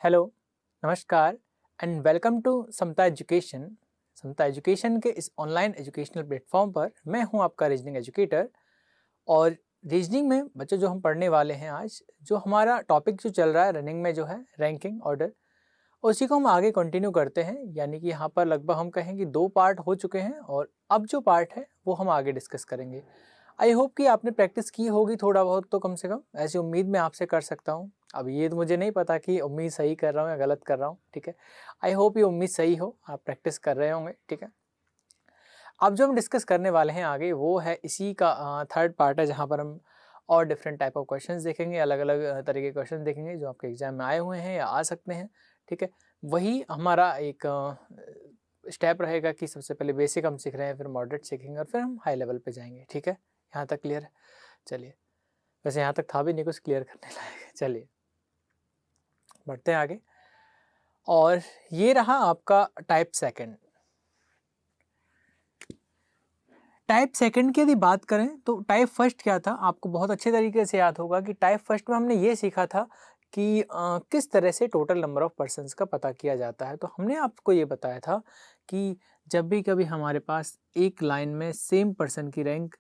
Hello, नमस्कार and welcome to Samta education. Samta education के इस ऑनलाइन एजुकेशनल प्लेटफॉर्म पर मैं हूं आपका रीजनिंग एजुकेटर। और रीजनिंग में बच्चों जो हम पढ़ने वाले हैं आज, जो हमारा टॉपिक जो चल रहा है रनिंग में जो है रैंकिंग ऑर्डर, उसी को हम आगे कंटिन्यू करते हैं। यानी कि यहाँ पर लगभग हम कहें कि 2 पार्ट हो चुके हैं और अब जो पार्ट है वो हम आगे डिस्कस करेंगे। आई होप कि आपने प्रैक्टिस की होगी थोड़ा बहुत, तो कम से कम ऐसी उम्मीद मैं आपसे कर सकता हूँ। अब ये तो मुझे नहीं पता कि उम्मीद सही कर रहा हूँ या गलत कर रहा हूँ, ठीक है। आई होप ये उम्मीद सही हो, आप प्रैक्टिस कर रहे होंगे, ठीक है। अब जो हम डिस्कस करने वाले हैं आगे वो है इसी का थर्ड पार्ट है, जहाँ पर हम और डिफरेंट टाइप ऑफ क्वेश्चंस देखेंगे, अलग अलग तरह के क्वेश्चन देखेंगे जो आपके एग्जाम में आए हुए हैं या आ सकते हैं, ठीक है। वही हमारा एक स्टेप रहेगा कि सबसे पहले बेसिक हम सीख रहे हैं, फिर मॉडरेट सीखेंगे और फिर हम हाई लेवल पे जाएंगे, ठीक है। यहाँ तक क्लियर है? चलिए, वैसे यहाँ तक था भी नहीं कुछ क्लियर करने लायक। चलिए बढ़ते हैं आगे। और ये रहा आपका टाइप सेकंड। टाइप सेकंड की यदि बात करें तो टाइप फर्स्ट क्या था, आपको बहुत अच्छे तरीके से याद होगा कि टाइप फर्स्ट में हमने ये सीखा था कि किस तरह से टोटल नंबर ऑफ पर्सन्स का पता किया जाता है। तो हमने आपको ये बताया था कि जब भी कभी हमारे पास एक लाइन में सेम पर्सन की रैंक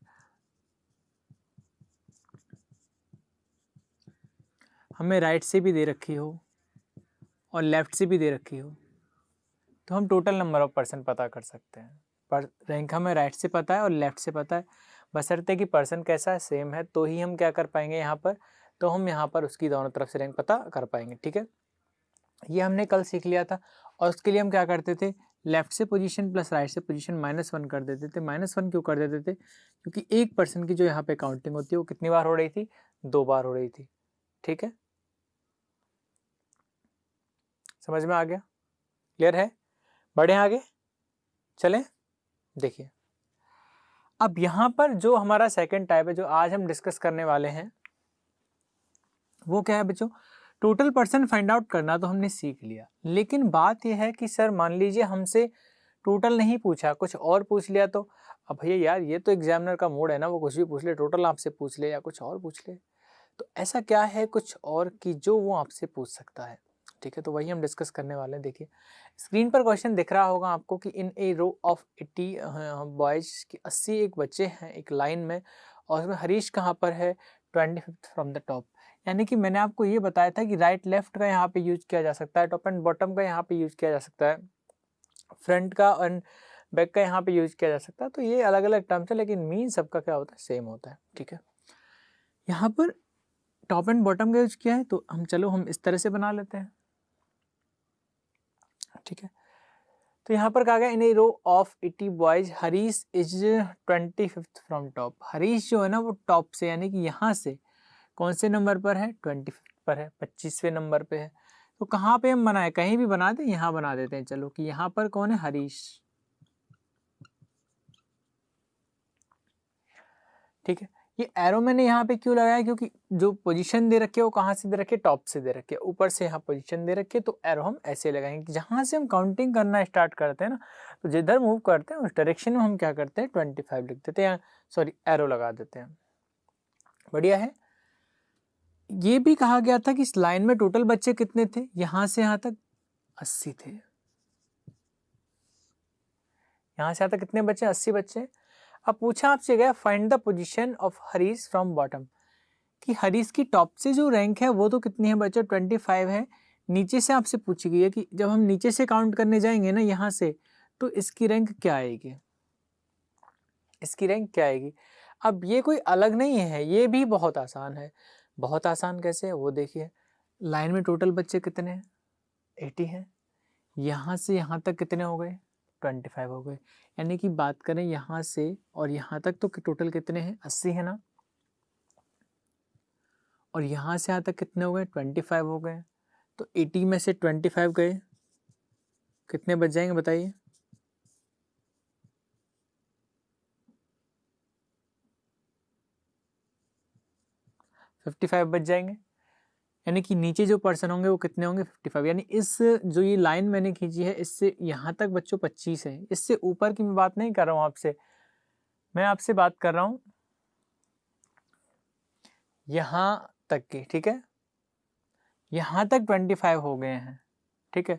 हमें राइट से भी दे रखी हो और लेफ्ट से भी दे रखी हो, तो हम टोटल नंबर ऑफ पर्सन पता कर सकते हैं। पर रैंक हमें राइट से पता है और लेफ्ट से पता है, बशर्ते कि पर्सन कैसा है, सेम है, तो ही हम क्या कर पाएंगे यहाँ पर, तो हम यहाँ पर उसकी दोनों तरफ से रैंक पता कर पाएंगे, ठीक है। ये हमने कल सीख लिया था। और उसके लिए हम क्या करते थे, लेफ्ट से पोजीशन प्लस राइट से पोजीशन -1 कर देते थे। -1 क्यों कर देते थे? क्योंकि एक पर्सन की जो यहाँ पे काउंटिंग होती है वो कितनी बार हो रही थी? 2 बार हो रही थी, ठीक है। समझ में आ गया? क्लियर है? बढ़े आगे चलें। देखिए, अब यहाँ पर जो हमारा सेकंड टाइप है जो आज हम डिस्कस करने वाले हैं वो क्या है बच्चों, टोटल पर्सन फाइंड आउट करना तो हमने सीख लिया, लेकिन बात यह है कि सर मान लीजिए हमसे टोटल नहीं पूछा, कुछ और पूछ लिया, तो अब भैया यार ये तो एग्जामिनर का मूड है ना, वो कुछ भी पूछ ले, टोटल आपसे पूछ ले या कुछ और पूछ ले। तो ऐसा क्या है कुछ और कि जो वो आपसे पूछ सकता है, ठीक है। तो वही हम डिस्कस करने वाले हैं। देखिए, स्क्रीन पर क्वेश्चन दिख रहा होगा आपको कि in a row of 80 boys की 80 एक बच्चे हैं एक लाइन में, और उसमें हरीश कहाँ पर है? 25th from the top. यानी कि मैंने आपको ये बताया था कि राइट लेफ्ट का यहाँ पे यूज किया जा सकता है, टॉप एंड बॉटम का यहाँ पे यूज किया जा सकता है, फ्रंट का एंड बैक का यहाँ पे यूज किया जा सकता है। तो ये अलग अलग टर्म्स है, लेकिन मीन सबका क्या होता है? सेम होता है, ठीक है। यहाँ पर टॉप एंड बॉटम का यूज किया है, तो हम इस तरह से बना लेते हैं, ठीक है। तो यहाँ पर कहा गया in a row of 80 boys Harish is 25th from top. Harish जो है ना वो टॉप से, यानी कि यहाँ से कौन से नंबर पर है? 25th पर है, 25वें नंबर पे है। तो कहाँ पे हम बनाए? कहीं भी बना दें, यहाँ बना देते हैं, चलो कि यहाँ पर कौन है? हरीश, ठीक है। ये एरो मैंने यहाँ पे क्यों लगाया? क्योंकि जो पोजीशन दे रखी है वो कहाँ से दे रखी है? टॉप से दे रखी है, ऊपर से यहाँ पोजीशन दे रखी है, तो एरो हम ऐसे लगाएंगे कि जहाँ से हम काउंटिंग करना स्टार्ट करते हैं ना, तो जिधर मूव करते हैं उस डायरेक्शन में हम क्या करते हैं? 25 लिख देते हैं, सॉरी एरो लगा देते हैं। बढ़िया है। ये भी कहा गया था कि इस लाइन में टोटल बच्चे कितने थे? यहाँ से यहाँ तक 80 थे। यहाँ से यहाँ तक कितने बच्चे? 80 बच्चे। अब पूछा आपसे गया find the position of Harish from bottom, कि हरीश की टॉप से जो रैंक है वो तो कितनी है बच्चों? 25 है। नीचे से आपसे पूछी गई है कि जब हम नीचे से काउंट करने जाएंगे ना यहाँ से, तो इसकी रैंक क्या आएगी? इसकी रैंक क्या आएगी? अब ये कोई अलग नहीं है, ये भी बहुत आसान है। बहुत आसान कैसे है वो देखिए। लाइन में टोटल बच्चे कितने हैं? 80 हैं। यहाँ से यहाँ तक कितने हो गए? 25 हो गए। यानी कि बात करें यहाँ से और यहाँ तक तो टोटल कितने हैं? 80 है ना। और यहाँ से यहाँ तक कितने हो गए? 25 हो गए। तो 80 में से 25 गए, कितने बच जाएंगे बताइए? 55 बच जाएंगे। यानी कि नीचे जो पर्सन होंगे वो कितने होंगे? 55। यानी इस जो ये लाइन मैंने खींची है इससे यहाँ तक बच्चों 25 है। इससे ऊपर की मैं बात नहीं कर रहा हूँ आपसे, मैं आपसे बात कर रहा हूँ यहाँ तक की, ठीक है। यहाँ तक 25 हो गए हैं, ठीक है,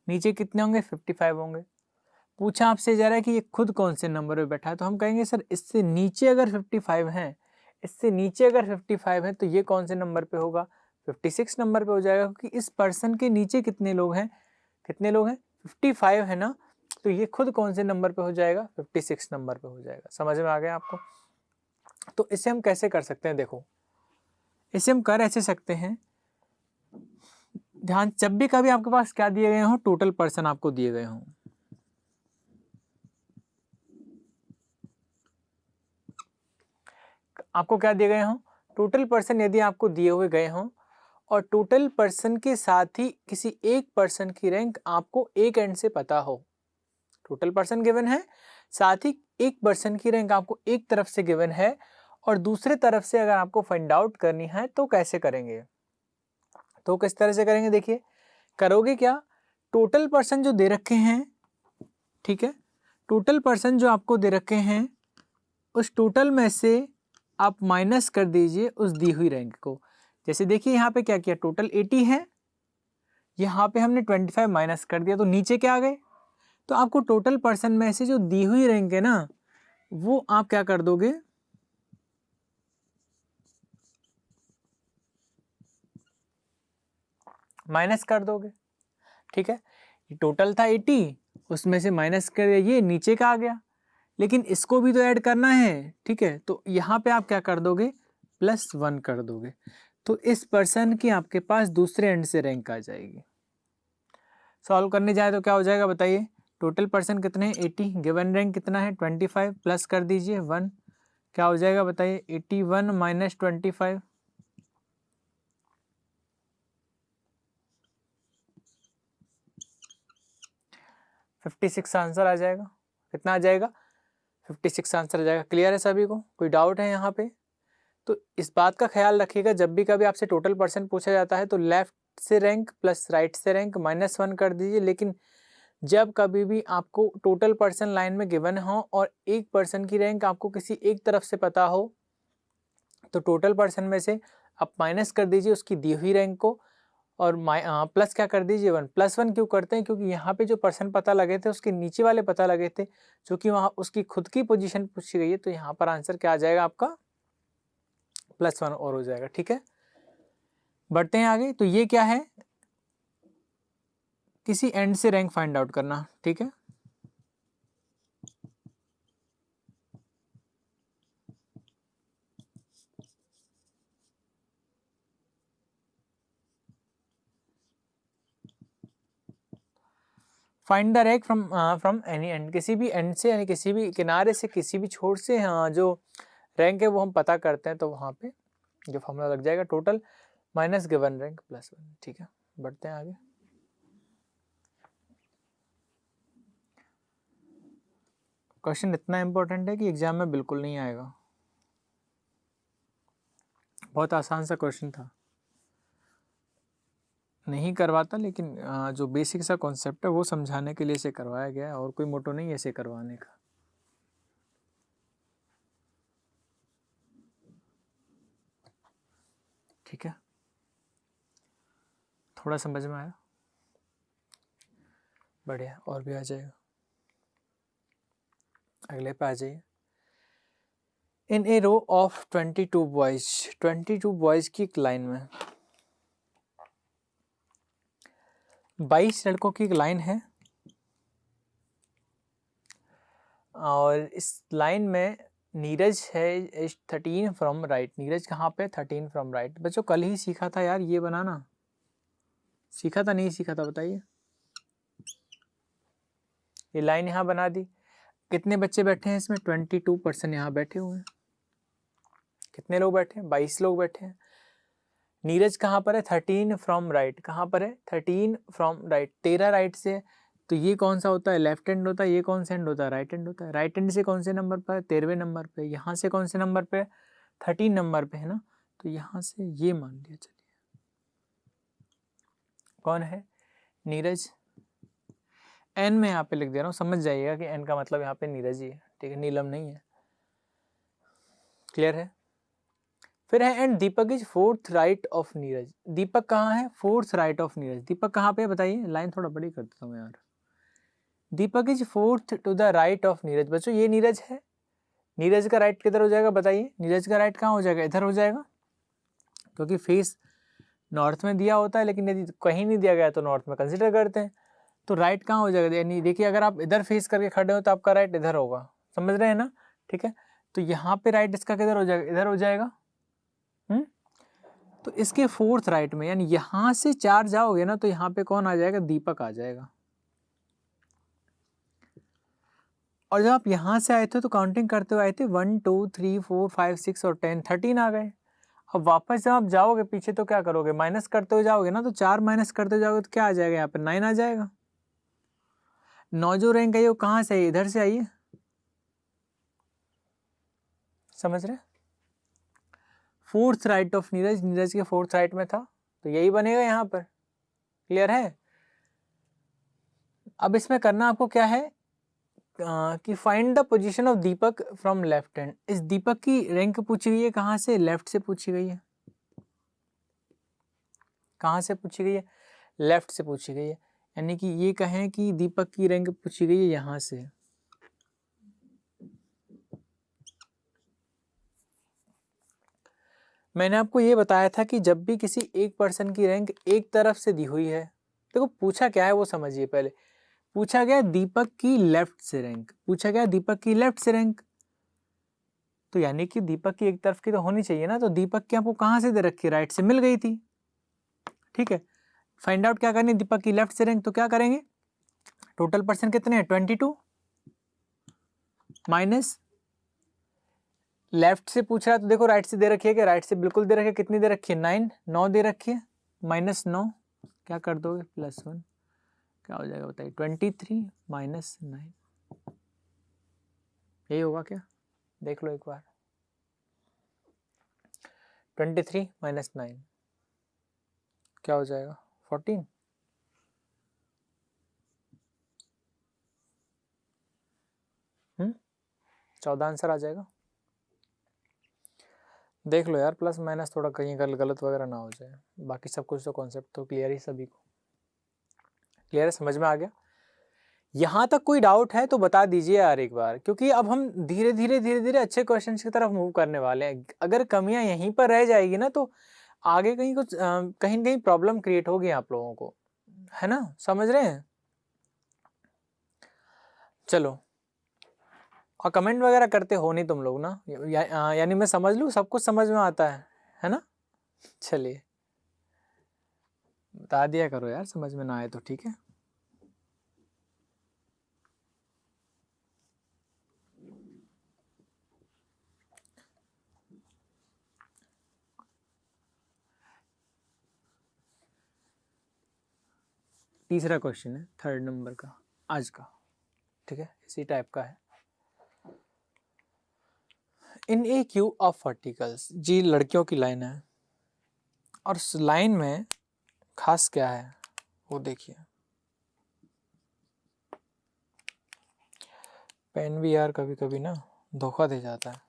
नीचे कितने होंगे 55 होंगे। पूछा आपसे जा रहा है कि ये खुद कौन से नंबर पे बैठा है, तो हम कहेंगे सर इससे नीचे अगर 55 है, इससे नीचे अगर 55 है तो ये कौन से नंबर पे होगा, 56 नंबर पे हो जाएगा, क्योंकि इस पर्सन के नीचे कितने लोग हैं, 55 है ना, तो ये खुद कौन से नंबर पे हो जाएगा, 56 नंबर पे हो जाएगा। समझ में आ गया आपको? तो इसे हम कैसे कर सकते हैं, देखो इसे हम कर ऐसे सकते हैं, ध्यान, जब भी कभी आपके पास क्या दिए गए हों, टोटल पर्सन आपको दिए गए हों, आपको क्या दिए गए हों, टोटल पर्सन यदि आपको दिए हुए गए हों और टोटल पर्सन के साथ ही किसी एक पर्सन की रैंक आपको एक एंड से पता हो, टोटल पर्सन गिवन है, साथ ही एक पर्सन की रैंक आपको एक तरफ से गिवन है और दूसरे तरफ से अगर आपको फाइंड आउट करनी है तो कैसे करेंगे, तो किस तरह से करेंगे, देखिए करोगे क्या, टोटल पर्सन जो दे रखे हैं, ठीक है, टोटल पर्सन जो आपको दे रखे हैं उस टोटल में से आप माइनस कर दीजिए उस दी हुई रैंक को। जैसे देखिए यहाँ पे क्या किया, टोटल 80 है, यहाँ पे हमने 25 माइनस कर दिया तो नीचे क्या आ गए, तो आपको टोटल पर्सन में से जो दी हुई रैंक है ना वो आप क्या कर दोगे, माइनस कर दोगे, ठीक है, टोटल था 80, उसमें से माइनस कर दिया, ये नीचे का आ गया, लेकिन इसको भी तो ऐड करना है, ठीक है, तो यहाँ पे आप क्या कर दोगे, +1 कर दोगे, तो इस पर्सन की आपके पास दूसरे एंड से रैंक आ जाएगी। सॉल्व करने जाए तो क्या हो जाएगा बताइए, टोटल पर्सन कितने हैं 80, गिवन रैंक कितना है 25, प्लस कर दीजिए 1, क्या हो जाएगा बताइए 81 माइनस 25, 56 आंसर आ जाएगा, कितना आ जाएगा 56 आंसर आ जाएगा। क्लियर है सभी को, कोई डाउट है यहाँ पे? तो इस बात का ख्याल रखिएगा, जब भी कभी आपसे टोटल पर्सन पूछा जाता है तो लेफ्ट से रैंक प्लस राइट से रैंक -1 कर दीजिए, लेकिन जब कभी भी आपको टोटल पर्सन लाइन में गिवन हो और एक पर्सन की रैंक आपको किसी एक तरफ से पता हो तो टोटल पर्सन में से आप माइनस कर दीजिए उसकी दी हुई रैंक को और प्लस क्या कर दीजिए 1, +1 क्यों करते हैं, क्योंकि यहाँ पे जो पर्सन पता लगे थे उसके नीचे वाले पता लगे थे, जो कि वहाँ उसकी खुद की पोजीशन पूछी गई है, तो यहाँ पर आंसर क्या आ जाएगा आपका +1 और हो जाएगा। ठीक है, बढ़ते हैं आगे। तो ये क्या है, किसी एंड से रैंक फाइंड आउट करना। ठीक है, find the rank from any and, किसी भी एंड से यानी किसी भी किनारे से किसी भी छोर से जो रैंक है वो हम पता करते हैं, तो वहाँ पे जो फॉर्मूला लग जाएगा टोटल माइनस गिवन रैंक +1। ठीक है, बढ़ते हैं आगे। क्वेश्चन इतना इंपॉर्टेंट है कि एग्जाम में बिल्कुल नहीं आएगा, बहुत आसान सा क्वेश्चन था, नहीं करवाता, लेकिन जो बेसिक सा कॉन्सेप्ट है वो समझाने के लिए इसे करवाया गया है, और कोई मोटो नहीं है इसे करवाने का। ठीक है, थोड़ा समझ में आया, बढ़िया, और भी आ जाएगा। अगले पे आ जाइए। इन a row of 22 boys, 22 boys की एक लाइन में 22 लड़कों की एक लाइन है, और इस लाइन में नीरज है 13 फ्रॉम राइट। नीरज कहाँ पे, 13 फ्रॉम राइट। बच्चों कल ही सीखा था यार ये बनाना, सीखा था नहीं सीखा था बताइए। ये लाइन यहाँ बना दी, कितने बच्चे बैठे हैं इसमें, 22 पर्सन यहाँ बैठे हुए हैं। कितने लोग बैठे हैं, 22 लोग बैठे हैं। नीरज कहाँ पर है, 13 फ्रॉम राइट। कहाँ पर है, 13 फ्रॉम राइट, 13 राइट से है, तो ये कौन सा होता है, लेफ्ट हैंड होता है, ये कौन सा हैंड होता है, राइट हैंड होता है। राइट हैंड से कौन से नंबर पर है, 13वें नंबर पे। यहाँ से कौन से नंबर पे, 13 नंबर पे है ना, तो यहाँ से ये मान लिया। चलिए कौन है, नीरज। एन में यहाँ पे लिख दे रहा हूँ, समझ जाइएगा कि एन का मतलब यहाँ पे नीरज ही है, ठीक है, नीलम नहीं है। क्लियर है, फिर है and Deepak is fourth right of Neeraj. Deepak कहाँ है? Fourth right of Neeraj. Deepak कहाँ पे बताइए, लाइन थोड़ा बड़ी कर देता हूँ यार। Deepak is fourth to the right of Neeraj. बच्चों ये नीरज है, नीरज का राइट किधर हो जाएगा बताइए? नीरज का राइट कहाँ हो जाएगा? इधर हो जाएगा, क्योंकि फेस नॉर्थ में दिया होता है, लेकिन यदि कहीं नहीं दिया गया तो नॉर्थ में कंसिडर करते हैं। तो राइट कहाँ हो जाएगा? यानी देखिए अगर आप इधर फेस करके खड़े हो तो आपका राइट इधर होगा, समझ रहे हैं ना? ठीक है, तो यहाँ पे राइट इसका किधर हो जाएगा? इधर हो जाएगा। तो इसके फोर्थ राइट में, यानी यहां से 4 जाओगे ना तो यहाँ पे कौन आ जाएगा? दीपक आ जाएगा। और जब आप यहाँ से आए थे तो काउंटिंग करते हुए आए थे 1 2 3 4 5 6 और 10, 13 आ गए। अब वापस जब आप जाओगे पीछे तो क्या करोगे? माइनस करते हुए जाओगे ना, तो 4 माइनस करते हुए जाओगे तो क्या आ जाएगा? यहाँ पे 9 आ जाएगा। 9 जो रैंक है वो कहाँ से है? इधर से आइए, समझ रहे? Fourth right of Neeraj, Neeraj के फोर्थ राइट में था तो यही बनेगा यहाँ पर। क्लियर है? अब इसमें करना आपको क्या है कि find the position of Deepak from left hand. इस दीपक की रैंक पूछी गई है कहाँ से? लेफ्ट से पूछी गई है। कहाँ से पूछी गई है? लेफ्ट से पूछी गई है। यानी कि ये कहें कि दीपक की रैंक पूछी गई है यहाँ से। मैंने आपको ये बताया था कि जब भी किसी एक पर्सन की रैंक एक तरफ से दी हुई है, देखो पूछा क्या है वो समझिए पहले। पूछा गया दीपक की लेफ्ट से रैंक, पूछा गया दीपक की लेफ्ट से रैंक, तो यानी कि दीपक की एक तरफ की तो होनी चाहिए ना। तो दीपक की आपको कहाँ से दे रखी है? राइट से मिल गई थी। ठीक है, फाइंड आउट क्या करनी? दीपक की लेफ्ट से रैंक। तो क्या करेंगे? टोटल पर्सन कितने हैं? 22 माइनस लेफ्ट से पूछ रहा है तो देखो राइट से दे रखी है क्या? राइट से बिल्कुल दे रखी है। कितनी दे रखी है? 9, 9 दे रखी है, माइनस 9 क्या कर दोगे? +1 क्या हो जाएगा बताइए? 23 माइनस 9, यही होगा क्या? देख लो एक बार। 23 माइनस 9 क्या हो जाएगा? 14। हम्म, 14 आंसर आ जाएगा। देख लो यार, प्लस माइनस थोड़ा कहीं गलत वगैरह ना हो जाए। बाकी सब कुछ तो कॉन्सेप्ट तो क्लियर ही सभी को। क्लियर है? समझ में आ गया? यहाँ तक कोई डाउट है तो बता दीजिए यार एक बार, क्योंकि अब हम धीरे धीरे अच्छे क्वेश्चंस की तरफ मूव करने वाले हैं। अगर कमियां यहीं पर रह जाएगी ना तो आगे कहीं कुछ कहीं कहीं प्रॉब्लम क्रिएट होगी आप लोगों को, है ना? समझ रहे हैं? चलो, और कमेंट वगैरह करते हो नहीं तुम लोग ना, यानी मैं समझ लूँ सब कुछ समझ में आता है ना? चलिए, बता दिया करो यार, समझ में ना आए तो ठीक है। तीसरा क्वेश्चन है 3rd नंबर का आज का, ठीक है? इसी टाइप का है। In a queue of articles, जी लड़कियों की लाइन है, और उस लाइन में खास क्या है वो देखिए। पेन भी यार कभी कभी ना धोखा दे जाता है।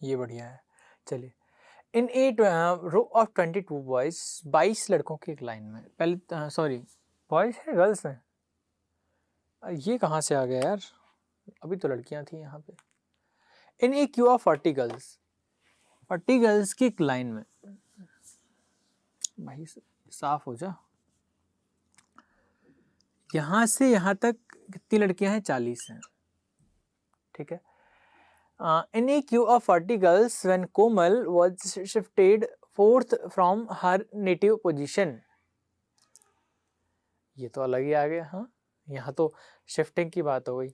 ये बढ़िया है। चलिए, इन ए रो ऑफ 22 बॉयज, 22 लड़कों की एक लाइन में, पहले सॉरी बॉयज है गर्ल्स है? ये कहाँ से आ गया यार? अभी तो लड़कियां थी यहाँ पे। इन a queue of 40 girls, 40 girls की एक लाइन में, भाई साफ हो जा। यहाँ से यहाँ तक कितनी लड़कियां हैं? 40 हैं। ठीक है, in a queue of 40 girls when Komal was shifted fourth from her native position। ये तो अलग ही आ गया। हाँ, यहाँ तो शिफ्टिंग की बात हो गई।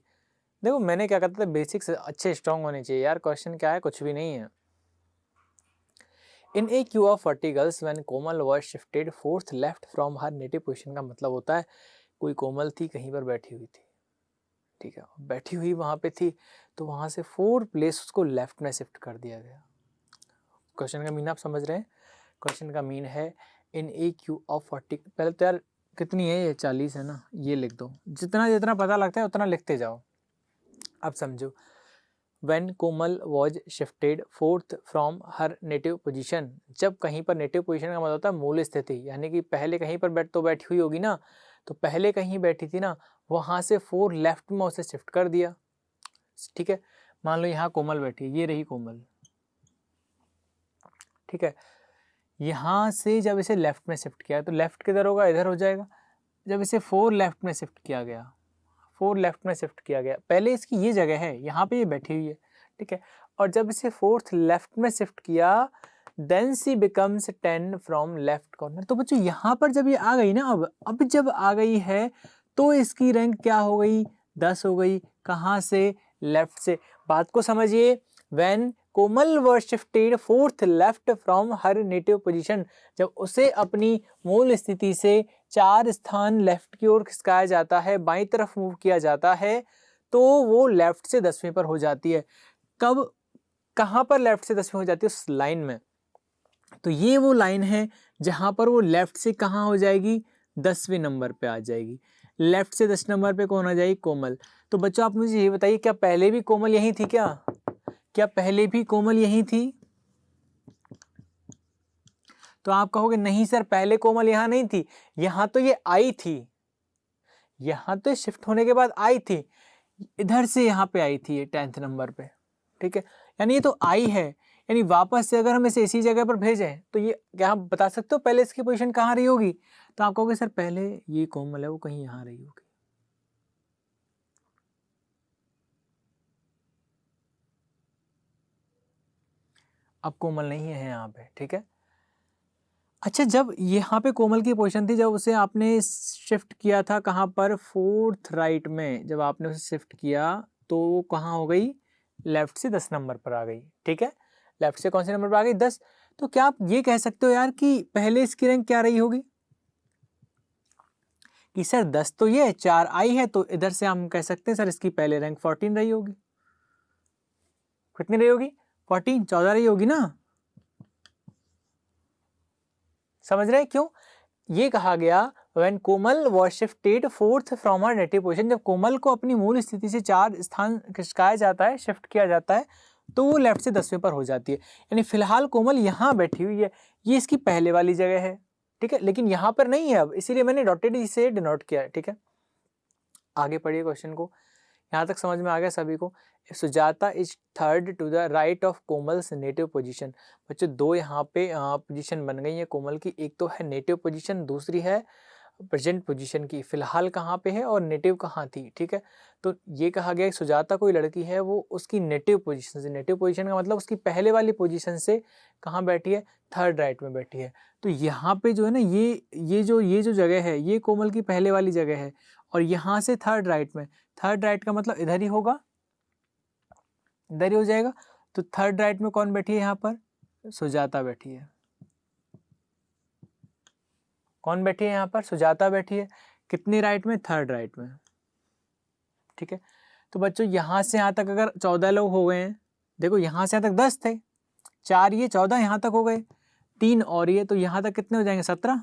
देखो मैंने क्या कहता था, बेसिक्स अच्छे स्ट्रॉन्ग होने चाहिए यार। क्वेश्चन क्या है? कुछ भी नहीं है। In a queue of 40 girls when Komal was shifted fourth left from her native position का मतलब होता है कोई कोमल थी, कहीं पर बैठी हुई थी, ठीक है, बैठी हुई वहाँ पे थी, तो वहाँ से 4 प्लेस उसको लेफ्ट में शिफ्ट कर दिया गया। क्वेश्चन का मीन आप समझ रहे हैं? क्वेश्चन का मीन है इन ए क्यू ऑफ 40, पहले तो यार कितनी है ये? 40 है ना, ये लिख दो। जितना जितना पता लगता है उतना लिखते जाओ। अब समझो, when Komal was shifted fourth from her native position. जब कहीं पर नेटिव पोजीशन का मतलब होता है मूल स्थिति, यानी कि पहले कहीं पर बैठी हुई होगी ना, तो पहले कहीं बैठी थी ना, वहाँ से 4 लेफ्ट में उसे शिफ्ट कर दिया। ठीक है, मान लो यहाँ कोमल बैठी, ये रही कोमल। ठीक है, यहाँ से जब इसे लेफ्ट में शिफ्ट किया तो लेफ्ट किधर होगा, इधर हो जाएगा। जब इसे 4 लेफ्ट में शिफ्ट किया गया, 4 लेफ्ट में शिफ्ट किया गया, पहले इसकी ये जगह है, यहाँ पे ये बैठी हुई है। ठीक है, और जब इसे 4th लेफ्ट में शिफ्ट किया, then C becomes 10 from left corner. तो बच्चों यहाँ पर जब ये आ गई ना, अब जब आ गई है तो इसकी रैंक क्या हो गई, 10 हो गई। कहाँ से, लेफ्ट से। बात को समझिए, when Komal were shifted 4th left from her native position, जब उसे अपनी मूल स्थिति से 4 स्थान लेफ्ट की ओर खिसकाया जाता है, बाईं तरफ मूव किया जाता है, तो वो लेफ्ट से 10वें पर हो जाती है। कब, कहाँ पर लेफ्ट से 10वें हो जाती है, उस लाइन में। तो ये वो लाइन है जहां पर वो लेफ्ट से कहाँ हो जाएगी, 10वें नंबर पे आ जाएगी। लेफ्ट से 10 नंबर पे कौन आ जाएगी, कोमल। तो बच्चों आप मुझे ये बताइए, क्या पहले भी कोमल यही थी क्या पहले भी कोमल यही थी? तो आप कहोगे नहीं सर, पहले कोमल यहाँ नहीं थी, यहाँ तो ये आई थी, यहाँ तो शिफ्ट होने के बाद आई थी, इधर से यहाँ पे आई थी ये 10th नंबर पे। ठीक है, यानी ये तो आई है, यानी वापस से अगर हम इसे इसी जगह पर भेजें तो ये क्या आप बता सकते हो पहले इसकी पोजीशन कहाँ रही होगी? तो आप कहोगे सर पहले ये कोमल है वो कहीं यहाँ रही होगी। अब कोमल नहीं है यहाँ पे। ठीक है, अच्छा, जब यहाँ पे कोमल की पोजीशन थी, जब उसे आपने शिफ्ट किया था कहाँ पर, 4th राइट में, जब आपने उसे शिफ्ट किया तो वो कहाँ हो गई, लेफ्ट से 10 नंबर पर आ गई। ठीक है, लेफ्ट से कौन से नंबर पर आ गई, 10। तो क्या आप ये कह सकते हो यार कि पहले इसकी रैंक क्या रही होगी, कि सर 10 तो ये 4 आई है, तो इधर से हम कह सकते हैं सर इसकी पहले रैंक 14 रही होगी। कितनी रही होगी, 14, 14 रही होगी ना। समझ रहे हैं क्यों ये कहा गया, when Komal was shifted 4th from her native position, जब कोमल को अपनी मूल स्थिति से 4 स्थान खिसकाया जाता है, शिफ्ट किया जाता है, तो वो लेफ्ट से 10वें पर हो जाती है। यानी फिलहाल कोमल यहाँ बैठी हुई है, ये इसकी पहले वाली जगह है। ठीक है, लेकिन यहाँ पर नहीं है अब, इसीलिए मैंने डॉटेड इसे डिनोट किया है। ठीक है, आगे पढ़िए क्वेश्चन को, यहाँ तक समझ में आ गया सभी को। Sujata is third to the right of Komal's native position. बच्चों दो यहाँ पे पोजीशन बन गई है कोमल की, एक तो है नेटिव पोजीशन, दूसरी है प्रेजेंट पोजीशन की। फिलहाल कहाँ पे है और नेटिव कहाँ थी। ठीक है, तो ये कहा गया कि सुजाता कोई लड़की है, वो उसकी नेटिव पोजीशन से, नेटिव पोजीशन का मतलब उसकी पहले वाली पोजीशन से कहाँ बैठी है, थर्ड राइट में बैठी है। तो यहाँ पे जो है ना, ये जो जगह है, ये कोमल की पहले वाली जगह है, और यहाँ से थर्ड राइट में, थर्ड राइट का मतलब इधर ही होगा, इधर ही हो जाएगा। तो थर्ड राइट में कौन बैठी है, यहाँ पर सुजाता बैठी है। कौन बैठी है यहाँ पर, सुजाता बैठी है। कितनी राइट में, थर्ड राइट में। ठीक है, तो बच्चों यहाँ से यहाँ तक अगर 14 लोग हो गए हैं, देखो यहाँ से यहाँ तक 10 थे, 4 ये 14 यहाँ तक हो गए, 3 और ये, तो यहाँ तक कितने हो जाएंगे, 17।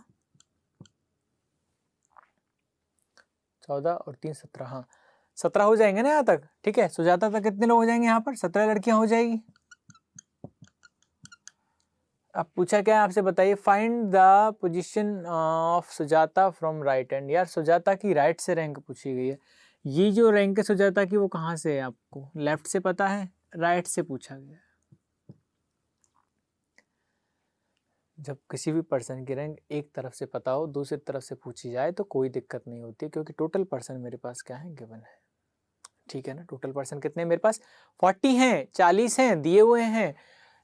14 और 3 17, हाँ 17 हो जाएंगे ना यहाँ तक। ठीक है, सुजाता तक कितने लोग हो जाएंगे, यहाँ पर 17 लड़कियां हो जाएगी। अब पूछा क्या है आपसे, बताइए, find the position of Sujata from right hand. यार सुजाता की राइट से रैंक पूछी गई है, ये जो रैंक है सुजाता की वो कहाँ से है, आपको लेफ्ट से पता है, राइट से पूछा गया है। जब किसी भी पर्सन की रैंक एक तरफ से पता हो, दूसरी तरफ से पूछी जाए तो कोई दिक्कत नहीं होती, क्योंकि टोटल पर्सन मेरे पास क्या है, गिवन है। ठीक है ना, टोटल पर्सन कितने मेरे पास, 40 हैं, 40 हैं दिए हुए हैं।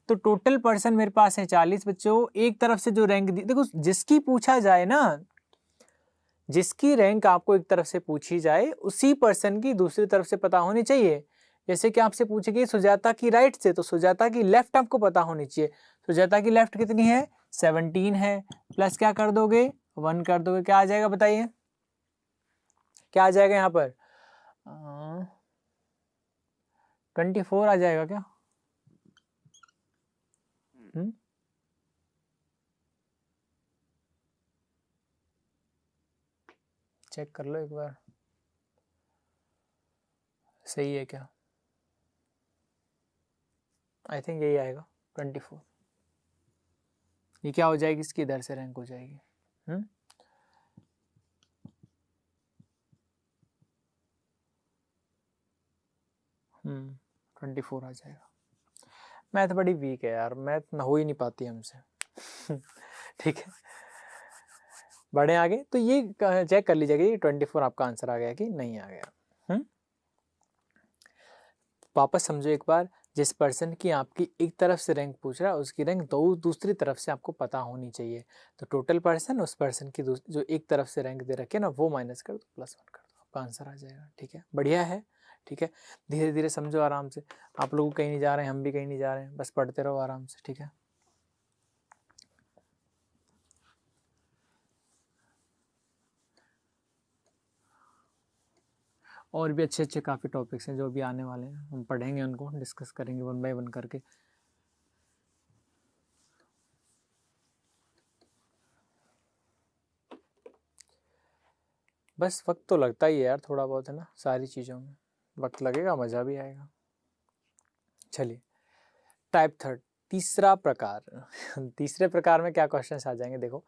तो टोटल पर्सन मेरे पास है 40। बच्चों एक तरफ से जो रैंक दी, देखो जिसकी पूछा जाए ना, जिसकी रैंक आपको एक तरफ से पूछी जाए, उसी पर्सन की दूसरी तरफ से पता होनी चाहिए। जैसे कि आपसे पूछेगी सुजाता की राइट से, तो सुजाता की लेफ्ट आपको पता होनी चाहिए। सुजाता की लेफ्ट कितनी है, 17 है, प्लस क्या कर दोगे, 1 कर दोगे, क्या आ जाएगा बताइए, क्या आ जाएगा यहाँ पर, 24 आ जाएगा क्या? चेक कर लो एक बार, सही है क्या? आई थिंक यही आएगा 24। ये क्या हो जाएगी, इसकी इधर से रैंक हो जाएगी। 24 आ जाएगा। मैथ बड़ी वीक है यार, मैथ हो ही नहीं पाती हमसे। ठीक है, बढ़े आगे। तो ये चेक कर लीजिएगा ये 24 आपका आंसर आ गया कि नहीं आ गया। वापस समझो एक बार, जिस पर्सन की आपकी एक तरफ से रैंक पूछ रहा है उसकी रैंक दूसरी तरफ से आपको पता होनी चाहिए। तो टोटल पर्सन, उस पर्सन की जो एक तरफ से रैंक दे रखे ना वो माइनस कर दो, +1 कर दो, आपका आंसर आ जाएगा। ठीक है, बढ़िया है। ठीक है, धीरे धीरे समझो आराम से। आप लोग कहीं नहीं जा रहे हैं, हम भी कहीं नहीं जा रहे हैं, बस पढ़ते रहो आराम से। ठीक है, और भी अच्छे अच्छे काफ़ी टॉपिक्स हैं जो अभी आने वाले हैं, हम पढ़ेंगे, उनको डिस्कस करेंगे 1 बाय 1 करके। बस वक्त तो लगता ही है यार थोड़ा बहुत, है ना, सारी चीज़ों में वक्त लगेगा, मज़ा भी आएगा। चलिए, टाइप 3, तीसरा प्रकार। तीसरे प्रकार में क्या क्वेश्चंस आ जाएंगे, देखो।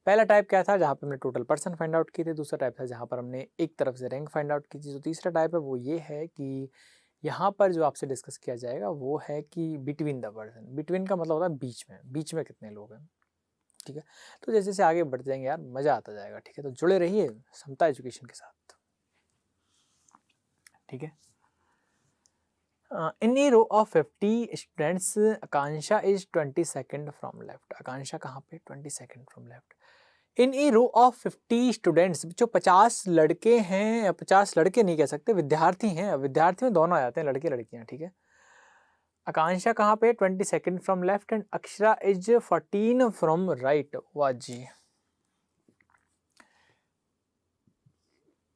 पहला टाइप क्या था, जहाँ पे हमने टोटल पर्सन फाइंड आउट की थी। दूसरा टाइप था जहाँ पर हमने एक तरफ से रैंक फाइंड आउट की थी। जो तीसरा टाइप है वो ये है कि यहाँ पर जो आपसे डिस्कस किया जाएगा वो है कि बिटवीन द पर्सन। बिटवीन का मतलब होता है बीच में, बीच में कितने लोग हैं। ठीक है, तो जैसे जैसे आगे बढ़ जाएंगे यार मज़ा आता जाएगा। ठीक है, तो जुड़े रहिए समता एजुकेशन के साथ। ठीक है, in a row of 50 students Akanksha is 22nd from left. Akanksha कहाँ पे, 22nd from left. In a row of 50 students, जो 50 लड़के हैं, 50 लड़के नहीं कह सकते, विद्यार्थी हैं। विद्यार्थी में दोनों आ जाते हैं, लड़के लड़कियां। ठीक है, आकांक्षा कहाँ पे, 22nd from left and Akshara is 14 from right. वाह जी,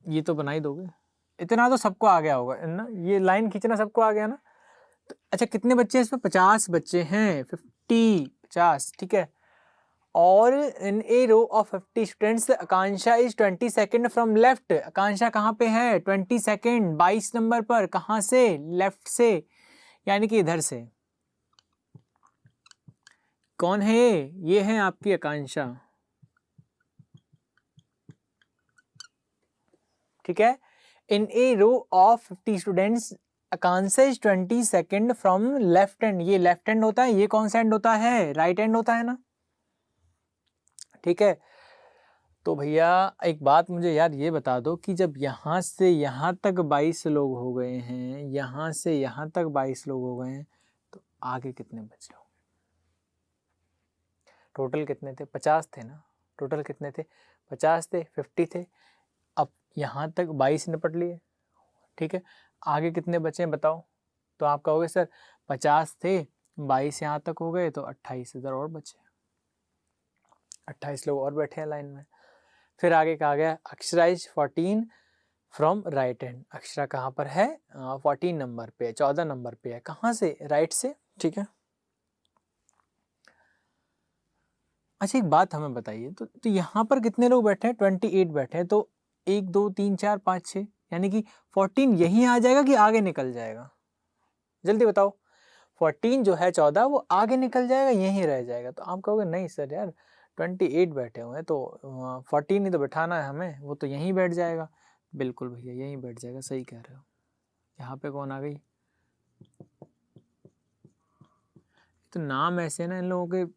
ये तो बना ही दोगे, इतना तो सबको आ गया होगा ना, ये लाइन खींचना सबको आ गया ना। तो अच्छा, कितने बच्चे हैं इसमें, 50 बच्चे हैं, 50। ठीक है, और in a row of 50 students Akanksha is 22nd from left. Akanksha कहाँ पे है, 22nd, 22 नंबर पर। कहाँ से, लेफ्ट से, यानी कि इधर से। कौन है ये है आपकी आकांक्षा। ठीक है, in a row of 50 students Akanksha is 22nd from left hand. ये लेफ्ट हैंड होता है, ये कौन सा हैंड होता है, राइट हैंड होता है ना। ठीक है, तो भैया एक बात मुझे यार ये बता दो कि जब यहाँ से यहाँ तक 22 लोग हो गए हैं, यहाँ से यहाँ तक 22 लोग हो गए हैं, तो आगे कितने बचे होंगे। टोटल कितने थे, 50 थे ना। टोटल कितने थे, 50 थे, 50 थे। अब यहाँ तक 22 निपट लिए। ठीक है, आगे कितने बचे हैं बताओ। तो आप कहोगे सर 50 थे, 22 यहाँ तक हो गए, तो 28 इधर और बचे, 28 लोग और बैठे हैं लाइन में। फिर आगे कहा गया Akshara is 14 from right hand. Akshara कहाँ पर है, 14 नंबर पे, 14 नंबर पे है। कहाँ से, राइट से। ठीक है, अच्छा एक बात हमें बताइए, तो यहाँ पर कितने लोग बैठे हैं, 28 बैठे हैं। तो 1 2 3 4 5 6, यानी कि 14 यहीं आ जाएगा कि आगे निकल जाएगा, जल्दी बताओ। 14 जो है 14 वो आगे निकल जाएगा, यहीं रह जाएगा। तो आप कहोगे नहीं सर यार 28 बैठे हुए हैं, तो 14 ही तो बैठाना है हमें, वो तो यहीं बैठ जाएगा। बिल्कुल भैया यहीं बैठ जाएगा, सही कह रहे हो। यहाँ पे कौन आ गई, तो नाम ऐसे ना इन लोगों के,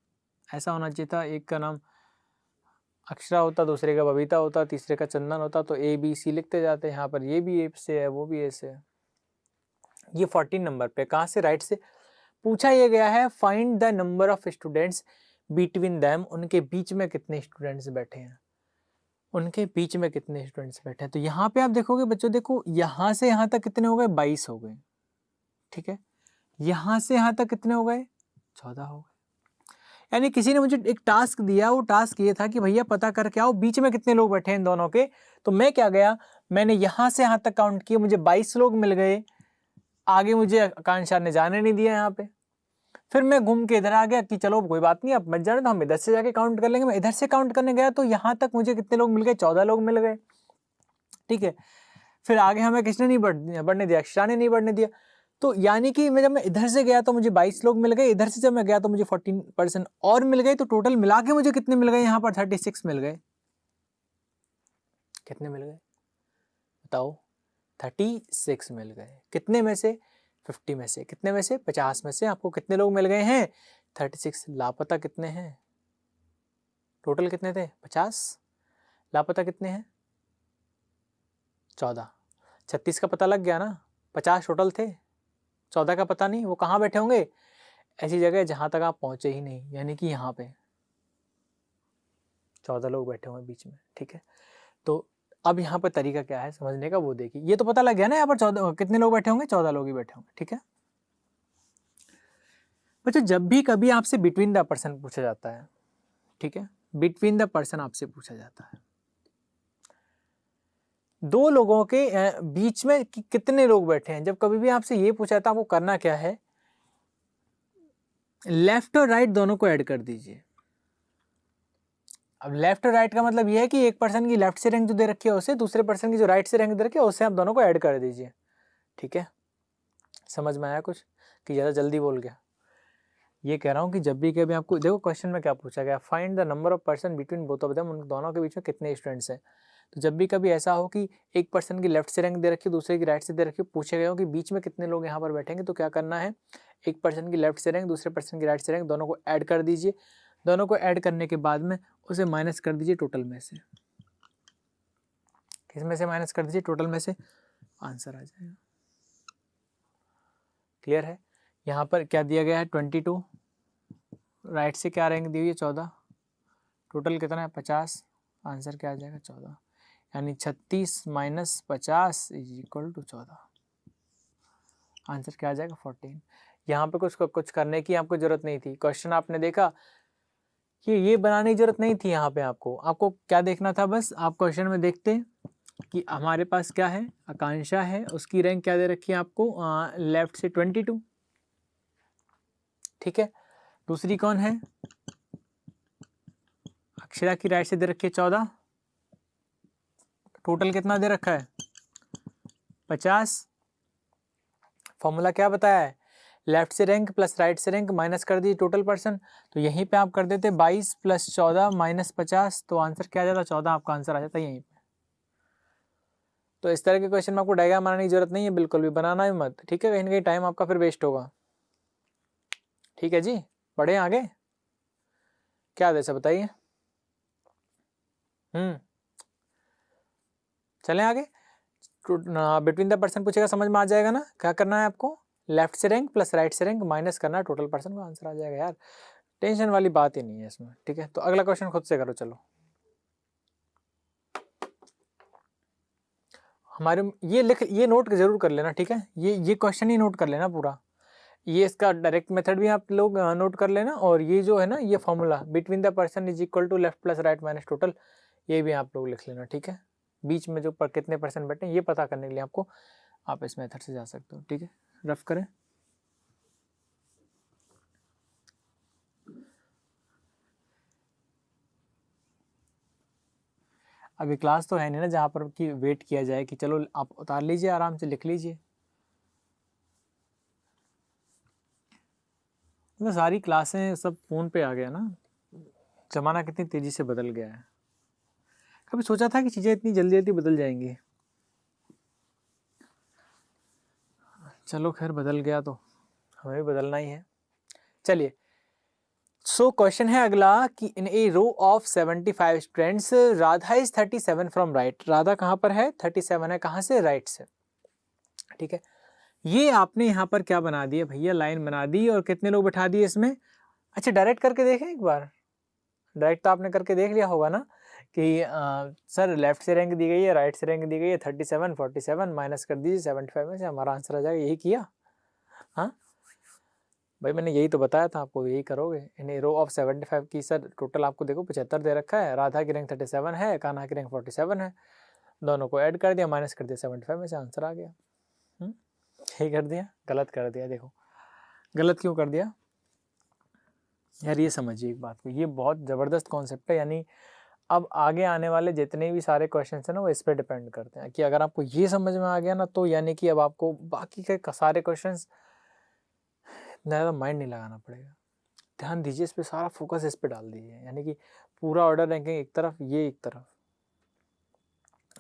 ऐसा होना चाहिए था, एक का नाम अक्षरा होता, दूसरे का बबीता होता, तीसरे का चंदन होता, तो ABC लिखते जाते। यहाँ पर ये भी ए से है, वो भी ए से है। ये 14 नंबर पे, कहाँ से, राइट से। पूछा यह गया है find the number of students between them. उनके बीच में कितने स्टूडेंट्स बैठे हैं, उनके बीच में कितने स्टूडेंट्स बैठे हैं। तो यहाँ पे आप देखोगे बच्चों, देखो यहाँ से यहाँ तक कितने हो गए, 22 हो गए। ठीक है, यहाँ से यहाँ तक कितने हो गए, 14 हो गए। यानी किसी ने मुझे एक टास्क दिया, वो टास्क ये था कि भैया पता करके आओ बीच में कितने लोग बैठे हैं इन दोनों के। तो मैं क्या गया, मैंने यहाँ से यहाँ तक काउंट किया, मुझे 22 लोग मिल गए। आगे मुझे आकांक्षा ने जाने नहीं दिया यहाँ पे। फिर मैं घूम के इधर आ गया कि चलो कोई बात नहीं, अब मत जाने तो हम इधर से जाके काउंट कर लेंगे। मैं इधर से काउंट करने गया तो यहाँ तक मुझे कितने लोग मिल गए, 14 लोग मिल गए। ठीक है, फिर आगे हमें किसने नहीं बढ़ने दिया, अक्षरा ने नहीं बढ़ने दिया। तो यानी कि जब मैं इधर से गया तो मुझे 22 लोग मिल गए, इधर से जब मैं गया तो मुझे 14% और मिल गए, तो टोटल मिला के मुझे कितने मिल गए यहाँ पर? 36 मिल गए। कितने मिल गए बताओ? 36 मिल गए। कितने में से? 50 में से। कितने में से? 50 में से आपको कितने लोग मिल गए हैं? 36। लापता कितने हैं? टोटल कितने थे? 50। लापता कितने हैं? 14। 36 का पता लग गया ना, 50 टोटल थे, 14 का पता नहीं। वो कहाँ बैठे होंगे? ऐसी जगह जहाँ तक आप पहुँचे ही नहीं, यानी कि यहाँ पे 14 लोग बैठे हुए बीच में। ठीक है, तो अब यहाँ पर तरीका क्या है समझने का, वो देखिए। ये तो पता लग गया ना, यहाँ पर 14 कितने लोग बैठे होंगे? 14 लोग ही बैठे होंगे। ठीक है बच्चों, जब भी कभी आपसे बिटवीन द पर्सन पूछा जाता है, ठीक है, बिटवीन द पर्सन आपसे पूछा जाता है, दो लोगों के बीच में कितने लोग बैठे हैं, जब कभी भी आपसे ये पूछा था, आपको करना क्या है, लेफ्ट और राइट दोनों को ऐड कर दीजिए। अब लेफ्ट और राइट का मतलब ये है कि एक पर्सन की लेफ्ट से रैंक जो दे रखी है उसे, दूसरे पर्सन की जो राइट से रैंक दे रखी है उससे आप दोनों को ऐड कर दीजिए। ठीक है, समझ में आया कुछ कि ज़्यादा जल्दी बोल गया? ये कह रहा हूँ कि जब भी कभी आपको देखो क्वेश्चन में क्या पूछा गया, find the number of person between both of them, उन दोनों के बीच में कितने स्टूडेंट्स हैं। तो जब भी कभी ऐसा हो कि एक पर्सन की लेफ्ट से रैंक दे रखी है, दूसरे की राइट से दे रखी है, पूछे गए हो कि बीच में कितने लोग यहाँ पर बैठेंगे, तो क्या करना है, एक पर्सन की लेफ्ट से रैंक, दूसरे पर्सन की राइट से रैंक, दोनों को ऐड कर दीजिए। दोनों को ऐड करने के बाद में उसे माइनस कर दीजिए टोटल में से। किस में से माइनस कर दीजिए? टोटल में से। आंसर आ जाएगा। क्लियर है? यहाँ पर क्या दिया गया है? 22। राइट से क्या रैंक दी हुई है? 14। टोटल कितना है? 50। आंसर क्या आ जाएगा? 14। यानी 36 minus 50 is equal to 14। Answer क्या आ जाएगा? 14। यहाँ पे कुछ करने की आपको जरूरत नहीं थी। क्वेश्चन आपने देखा कि ये बनाने की जरूरत नहीं थी। यहाँ पे आपको क्या देखना था, बस आप क्वेश्चन में देखते कि हमारे पास क्या है, आकांक्षा है, उसकी रैंक क्या दे रखी है आपको, लेफ्ट से 22। ठीक है, दूसरी कौन है? अक्षरा की राइट से दे रखी है 14। टोटल कितना दे रखा है? 50। फॉर्मूला क्या बताया है? लेफ्ट से रैंक प्लस राइट से रैंक माइनस कर दी टोटल पर्सन। तो यहीं पे आप कर देते 22 प्लस 14 माइनस 50, तो आंसर क्या आ जाता? 14 आपका आंसर आ जाता है यहीं पे। तो इस तरह के क्वेश्चन में आपको डायग्राम बनाने की जरूरत नहीं है, बिल्कुल भी बनाना ही मत। ठीक है, कहीं ना कहीं टाइम आपका फिर वेस्ट होगा। ठीक है जी, बढ़े आगे, क्या आदेश है बताइए? चलें आगे। बिटवीन द पर्सन पूछेगा, समझ में आ जाएगा ना क्या करना है आपको? लेफ्ट से रैंक प्लस राइट से रैंक माइनस करना टोटल पर्सन का, आंसर आ जाएगा यार। टेंशन वाली बात ही नहीं है इसमें। ठीक है, तो अगला क्वेश्चन खुद से करो। चलो, हमारे ये नोट जरूर कर लेना। ठीक है, ये क्वेश्चन ही नोट कर लेना पूरा। ये इसका डायरेक्ट मेथड भी आप लोग नोट कर लेना, और ये जो है ना, ये formula between the person is equal to left plus right minus total, ये भी आप लोग लिख लेना। ठीक है, बीच में जो कितने पर्सन बैठे हैं ये पता करने के लिए आपको, आप इस मेथड से जा सकते हो। ठीक है, रफ करें। अभी क्लास तो है नहीं ना जहाँ पर कि वेट किया जाए कि चलो आप उतार लीजिए, आराम से लिख लीजिए। मतलब सारी क्लासें सब फ़ोन पे आ गया ना, ज़माना कितनी तेज़ी से बदल गया है। कभी सोचा था कि चीज़ें इतनी जल्दी जल्दी बदल जाएंगी? चलो खैर, बदल गया तो हमें भी बदलना ही है। चलिए, सो क्वेश्चन है अगला कि in a row of 75 students Radha is 37 from right. Radha कहाँ पर है? 37 है, कहाँ से? राइट से। ठीक है, ये आपने यहाँ पर क्या बना दिया भैया? लाइन बना दी, और कितने लोग बैठा दिए इसमें? अच्छा, डायरेक्ट करके देखें एक बार। डायरेक्ट तो आपने करके देख लिया होगा ना कि सर लेफ्ट से रैंक दी गई है, राइट से रैंक दी गई है, 37 47 माइनस कर दीजिए 75 में से, हमारा आंसर आ जाएगा। यही किया? हाँ भाई, मैंने यही तो बताया था आपको, यही करोगे। इन रो ऑफ 75 की सर टोटल आपको देखो 75 दे रखा है, राधा की रैंक 37 है, कान्हा की रैंक 47 है, दोनों को ऐड कर दिया, माइनस कर दिया 75 में से, आंसर आ गया। यही कर दिया? गलत कर दिया। देखो गलत क्यों कर दिया यार, ये समझिए एक बात को, ये बहुत ज़बरदस्त कॉन्सेप्ट है। यानी अब आगे आने वाले जितने भी सारे क्वेश्चन हैं ना वो इस पर डिपेंड करते हैं कि अगर आपको ये समझ में आ गया ना तो यानी कि अब आपको बाकी के सारे क्वेश्चन ज़्यादा माइंड नहीं लगाना पड़ेगा। ध्यान दीजिए इस पे, सारा फोकस इस पे डाल दीजिए, यानी कि पूरा ऑर्डर रैंकिंग एक तरफ, ये एक तरफ।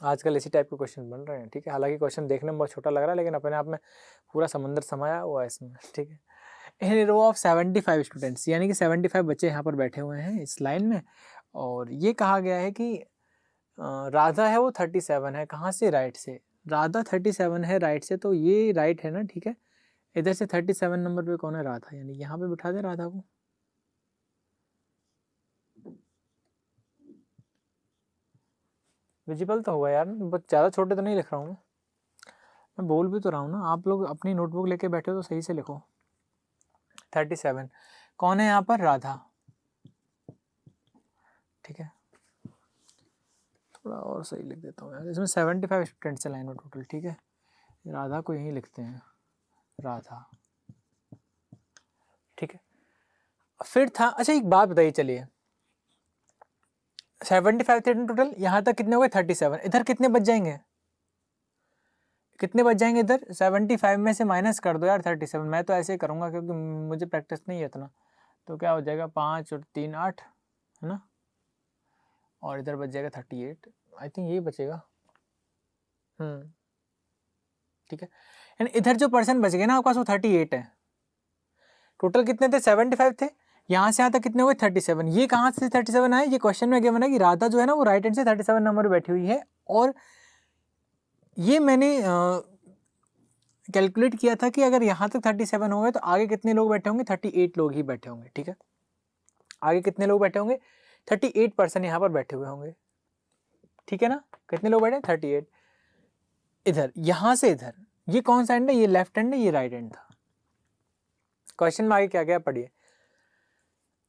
आजकल इसी टाइप के क्वेश्चन बन रहे हैं, ठीक है। हालांकि क्वेश्चन देखने में बहुत छोटा लग रहा है लेकिन अपने आप में पूरा समंदर समाया हुआ है इसमें, ठीक है। इन रो ऑफ 75 स्टूडेंट्स, यानी कि 75 बच्चे यहाँ पर बैठे हुए हैं इस लाइन में, और ये कहा गया है कि राधा है वो 37 है। कहाँ से? राइट से। राधा 37 है राइट से, तो ये राइट है ना, ठीक है। इधर से 37 नंबर पे कौन है? राधा, यानी यहाँ पे बिठा दे राधा को। विजिबल तो होगा यार, बहुत ज़्यादा छोटे तो नहीं लिख रहा हूँ मैं बोल भी तो रहा हूँ ना। आप लोग अपनी नोटबुक लेके बैठे हो तो सही से लिखो। 37 कौन है यहाँ पर? राधा, ठीक है। थोड़ा और सही लिख देता हूँ यार, इसमें 75 स्टूडेंट्स हैं लाइन में टोटल, ठीक है। राधा को यहीं लिखते हैं, राधा, ठीक है। फिर था, अच्छा एक बात बताइए, चलिए 75 थे टोटल, यहाँ तक कितने हो गए? 37। इधर कितने बच जाएंगे? कितने बच जाएंगे इधर? 75 में से माइनस कर दो यार 37। मैं तो ऐसे ही करूँगा क्योंकि मुझे प्रैक्टिस नहीं है इतना। तो क्या हो जाएगा? 5 और 3 8, है ना। और इधर बच जाएगा 38, आई थिंक यही बचेगा। ठीक है। एंड इधर जो पर्सन बच गए ना आपके पास वो 38 है। टोटल कितने थे? 75 थे। यहाँ से यहाँ तक कितने हो गए? 37। ये कहाँ से 37 आए? ये क्वेश्चन में गिवन है कि राधा जो है ना वो राइट हैंड से 37 नंबर पर बैठी हुई है, और ये मैंने कैलकुलेट किया था कि अगर यहाँ तक 37 हो गए तो आगे कितने लोग बैठे होंगे? 38 लोग ही बैठे होंगे, ठीक है। आगे कितने लोग बैठे होंगे? 38 पर्सन यहाँ पर बैठे हुए होंगे, ठीक है ना। कितने लोग बैठे? 38। इधर यहाँ से इधर ये कौन सा एंड है? ये लेफ्ट हैंड है, ये राइट हैंड था। क्वेश्चन में आगे क्या क्या पढ़िए।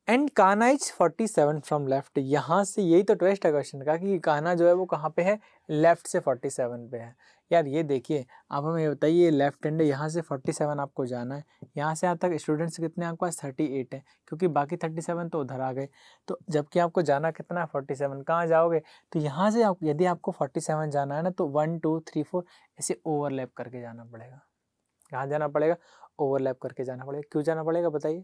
And Kanha is 47 from left. यहाँ से यही तो ट्विस्ट है क्वेश्चन का कि कान्हा जो है वो कहाँ पे है? लेफ्ट से 47 पे है। यार ये देखिए, आप हमें ये बताइए, लेफ्ट हैंड है, यहाँ से 47 आपको जाना है, यहाँ से यहाँ तक स्टूडेंट्स कितने आपके पास? 38 है, क्योंकि बाकी 37 तो उधर आ गए। तो जबकि आपको जाना कितना है? 47। कहाँ जाओगे? तो यहाँ से आप, यदि आपको 47 जाना है ना तो 1 2 3 4 ऐसे ओवरलैप करके जाना पड़ेगा। कहाँ जाना पड़ेगा? ओवरलैप करके जाना पड़ेगा। क्यों जाना पड़ेगा बताइए?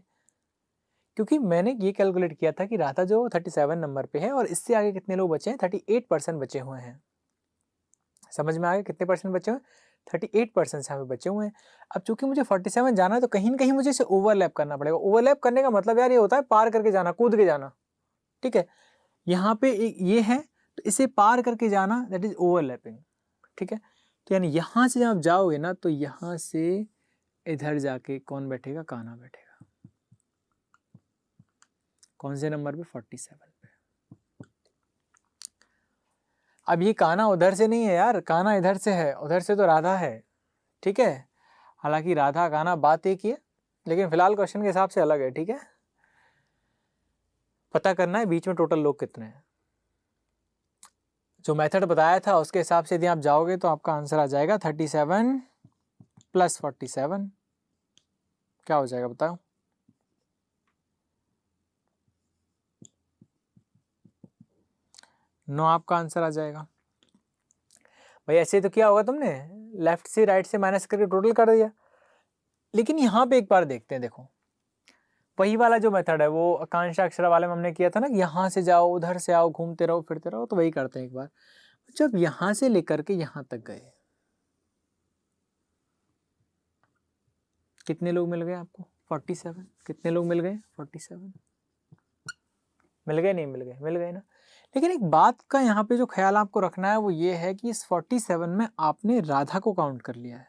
क्योंकि मैंने ये कैलकुलेट किया था कि राधा जो 37 नंबर पे है और इससे आगे कितने लोग बचे हैं? 38% बचे हुए हैं। समझ में आ गया कितने परसेंट बचे हुए? 38% यहाँ पे बचे हुए हैं। अब चूंकि मुझे 47 जाना है तो कहीं ना कहीं मुझे इसे ओवरलैप करना पड़ेगा। ओवरलैप करने का मतलब यार ये होता है पार करके जाना, कूद के जाना, ठीक है। यहाँ पे ये है तो इसे पार करके जाना, दैट इज ओवरलैपिंग, ठीक है। तो यानी यहाँ से जब आप जाओगे ना तो यहाँ से इधर जाके कौन बैठेगा? कान्हा बैठेगा। कौन से नंबर पे? 47 पे। अब ये कान्हा उधर से नहीं है यार, कान्हा इधर से है, उधर से तो राधा है, ठीक है। हालांकि राधा कान्हा बात एक ही है, लेकिन फिलहाल क्वेश्चन के हिसाब से अलग है, ठीक है। पता करना है बीच में टोटल लोग कितने हैं। जो मेथड बताया था उसके हिसाब से यदि आप जाओगे तो आपका आंसर आ जाएगा 37 + 47। क्या हो जाएगा बताओ? 9 आपका आंसर आ जाएगा। भाई ऐसे तो क्या होगा तुमने? लेफ्ट से राइट से माइनस करके टोटल कर दिया। लेकिन यहाँ पे एक बार देखते हैं, देखो वही वाला जो मेथड है वो आकांक्षा अक्षरा वाले में हमने किया था ना कि यहाँ से जाओ, उधर से आओ, घूमते रहो फिरते रहो, तो वही करते हैं एक बार। जब यहाँ से लेकर के यहाँ तक गए, कितने लोग मिल गए आपको? 47। कितने लोग मिल गए? 47। मिल गए? नहीं मिल गए? मिल गए ना। लेकिन एक बात का यहाँ पे जो ख्याल आपको रखना है वो ये है कि इस 47 में आपने राधा को काउंट कर लिया है।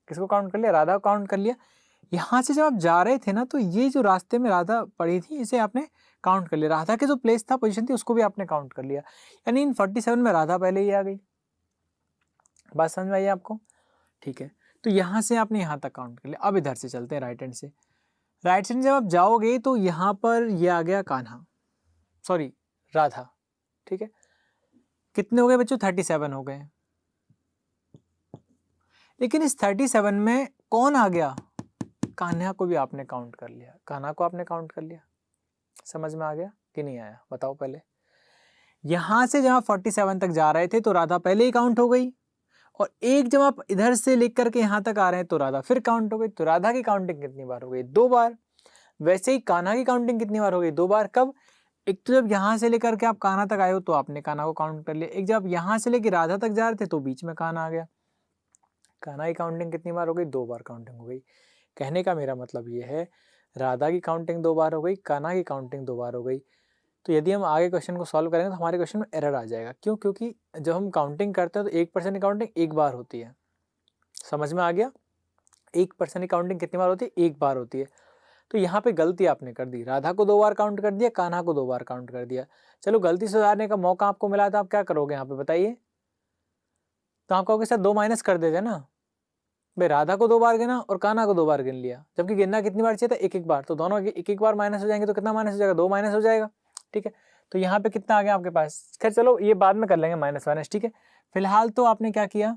किसको काउंट कर लिया? राधा को काउंट कर लिया। यहाँ से जब आप जा रहे थे ना तो ये जो रास्ते में राधा पड़ी थी इसे आपने काउंट कर लिया। राधा के जो प्लेस था, पोजीशन थी, उसको भी आपने काउंट कर लिया। यानी इन 47 में राधा पहले ही आ गई। बात समझ में आई आपको? ठीक है। तो यहाँ से आपने यहाँ तक काउंट कर लिया। अब इधर से चलते हैं राइट हैंड से। राइट हैंड जब आप जाओगे तो यहाँ पर ये आ गया कान्हा, सॉरी राधा, ठीक है। कितने हो गए बच्चों? 37 हो गए। लेकिन इस 37 में कौन आ गया? कान्हा को भी आपने काउंट कर लिया। कान्हा को आपने काउंट कर लिया। समझ में आ गया कि नहीं आया? बताओ पहले। यहाँ से जब आप 47 तक जा रहे थे तो राधा पहले ही काउंट हो गई, और एक जब आप इधर से लेकर करके यहाँ तक आ रहे हैं तो राधा फिर काउंट हो गई। तो राधा की काउंटिंग कितनी बार हो गई? 2 बार। वैसे ही कान्हा की काउंटिंग कितनी बार हो गई? 2 बार। कब? एक तो जब यहाँ से लेकर के आप कान्हा तक आए हो तो आपने कान्हा को काउंट कर लिया, एक जब यहाँ से लेकर राधा तक जा रहे थे तो बीच में कान्हा आ गया। कान्हा की काउंटिंग कितनी बार हो गई? 2 बार काउंटिंग हो गई। कहने का मेरा मतलब ये है, राधा की काउंटिंग 2 बार हो गई, कान्हा की काउंटिंग 2 बार हो गई। तो यदि हम आगे क्वेश्चन को सॉल्व करेंगे तो हमारे क्वेश्चन में एरर आ जाएगा। क्यों? क्योंकि जब हम काउंटिंग करते हैं तो 1% की काउंटिंग 1 बार होती है। समझ में आ गया? 1% की काउंटिंग कितनी बार होती है? 1 बार होती है। तो यहाँ पे गलती आपने कर दी, राधा को 2 बार काउंट कर दिया, कान्हा को 2 बार काउंट कर दिया। चलो, गलती सुधारने का मौका आपको मिला था, आप क्या करोगे यहाँ पे बताइए? तो आप कहोगे सर 2 माइनस कर देते ना भाई, राधा को 2 बार गिना और कान्हा को 2 बार गिन लिया, जबकि गिनना कितनी बार चाहिए था? 1-1 बार। तो दोनों 1-1 बार माइनस हो जाएंगे तो कितना माइनस हो जाएगा? 2 माइनस हो जाएगा। ठीक है, तो यहाँ पे कितना आ गया आपके पास? खैर चलो, ये बाद में कर लेंगे माइनस वाइनस। ठीक है, फिलहाल तो आपने क्या किया,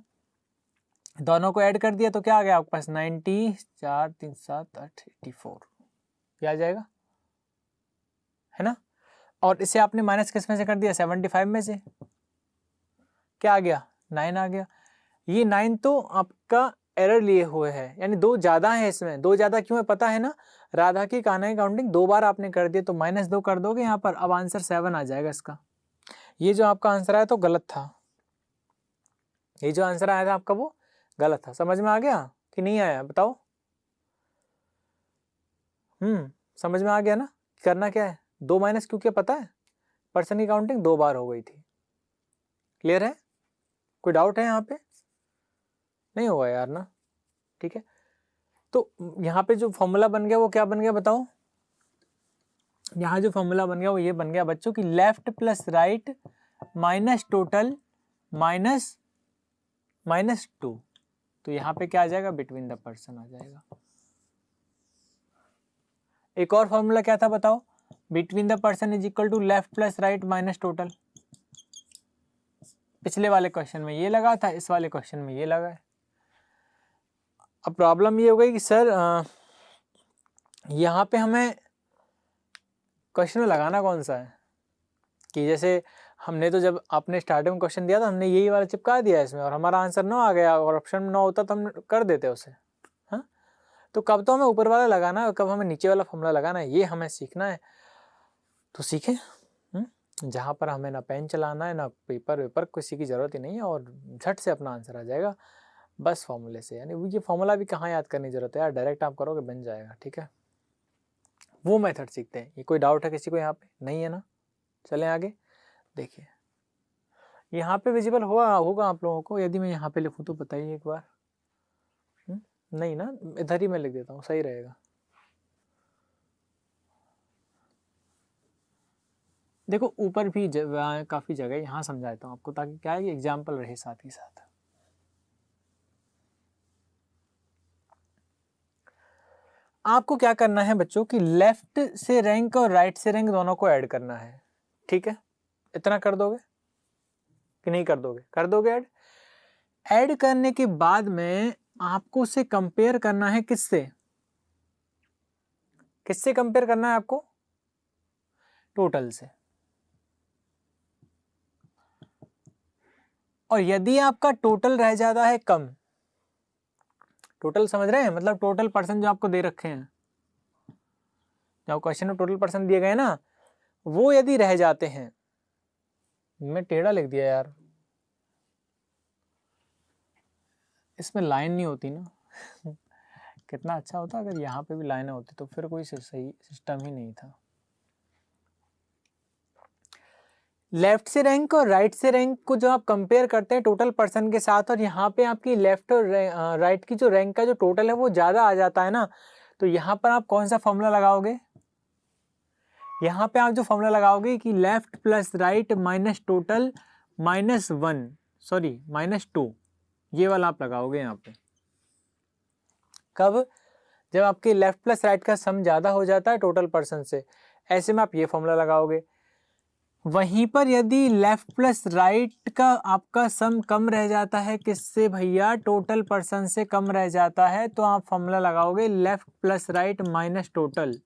दोनों को ऐड कर दिया तो क्या आ गया आपके पास? 90, 4, 3, 7, 8, 84 क्या आ जाएगा, है ना? और इसे आपने माइनस किस में से कर दिया? 75 में से। क्या आ गया? 9 आ गया। ये 9 तो आपका एरर लिए हुए है, यानी 2 ज्यादा है इसमें। 2 ज्यादा क्यों है पता है ना? राधा की कान्हा की काउंटिंग 2 बार आपने कर दिया तो -2 कर दोगे यहाँ पर, अब आंसर 7 आ जाएगा इसका। ये जो आपका आंसर आया तो गलत था, ये जो आंसर आया था आपका वो गलत था। समझ में आ गया कि नहीं आया बताओ? समझ में आ गया ना? करना क्या है, 2 माइनस क्यों किया पता है? पर्सन की काउंटिंग 2 बार हो गई थी। क्लियर है? कोई डाउट है यहाँ पे? नहीं होगा यार ना? ठीक है, तो यहाँ पे जो फॉर्मूला बन गया वो क्या बन गया बताओ? यहाँ जो फॉर्मूला बन गया वो ये बन गया बच्चों की left plus right minus total minus -2। तो यहाँ पे क्या आ जाएगा? बिटवीन द पर्सन आ जाएगा। एक और फॉर्मूला क्या था बताओ? Between the person is equal to left plus right minus total. पिछले वाले क्वेश्चन में ये लगा था, इस वाले क्वेश्चन में ये लगा है। अब प्रॉब्लम ये हो गई कि सर यहाँ पे हमें क्वेश्चन में लगाना कौन सा है, कि जैसे हमने तो जब आपने स्टार्टिंग में क्वेश्चन दिया था हमने यही वाला चिपका दिया इसमें और हमारा आंसर 9 आ गया, और ऑप्शन में 9 होता तो हम कर देते उसे। हाँ, तो कब तो हमें ऊपर वाला लगाना है और कब हमें नीचे वाला फॉर्मूला लगाना है, ये हमें सीखना है। तो सीखें। जहाँ पर हमें ना पेन चलाना है ना पेपर वेपर, किसी की ज़रूरत ही नहीं है, और झट से अपना आंसर आ जाएगा बस फॉर्मूले से। यानी ये फॉर्मूला भी कहाँ याद करने की ज़रूरत है यार, डायरेक्ट आप करोगे बन जाएगा। ठीक है, वो मेथड सीखते हैं। ये कोई डाउट है किसी को यहाँ पे? नहीं है ना? चलें आगे। देखिए यहाँ पे विजिबल होगा आप लोगों को, यदि मैं यहाँ पे लिखूँ तो बताइए एक बार। नहीं ना, इधर ही मैं लिख देता हूँ, सही रहेगा। देखो ऊपर भी काफ़ी जगह यहाँ समझा देता हूँ आपको, ताकि क्या है एग्जाम्पल रहे साथ ही साथ। आपको क्या करना है बच्चों कि लेफ्ट से रैंक और राइट से रैंक दोनों को ऐड करना है। ठीक है, इतना कर दोगे कि नहीं कर दोगे? कर दोगे ऐड। ऐड करने के बाद में आपको उसे कंपेयर करना है किससे? किससे कंपेयर करना है आपको? टोटल से। और यदि आपका टोटल रह जाता है कम, टोटल समझ रहे हैं, मतलब टोटल पर्सन जो आपको दे रखे हैं, जो क्वेश्चन में टोटल पर्सन दिए गए ना, वो यदि रह जाते हैं, मैं टेढ़ा लिख दिया यार, इसमें लाइन नहीं होती ना कितना अच्छा होता अगर यहाँ पे भी लाइनें होती, तो फिर कोई सही सिस्टम ही नहीं था। लेफ्ट से रैंक और राइट से रैंक को जो आप कंपेयर करते हैं टोटल पर्सन के साथ, और यहाँ पे आपकी लेफ्ट और राइट की जो रैंक का जो टोटल है वो ज़्यादा आ जाता है ना, तो यहाँ पर आप कौन सा फॉर्मूला लगाओगे? यहाँ पे आप जो फॉर्मूला लगाओगे कि left plus right minus total -1 sorry -2, ये वाला आप लगाओगे यहाँ पे। कब? जब आपके लेफ्ट प्लस राइट का सम ज़्यादा हो जाता है टोटल पर्सन से, ऐसे में आप ये फॉर्मूला लगाओगे। वहीं पर यदि लेफ्ट प्लस राइट का आपका सम कम रह जाता है, किससे भैया? टोटल पर्सन से कम रह जाता है, तो आप फॉर्मूला लगाओगे left plus right minus total.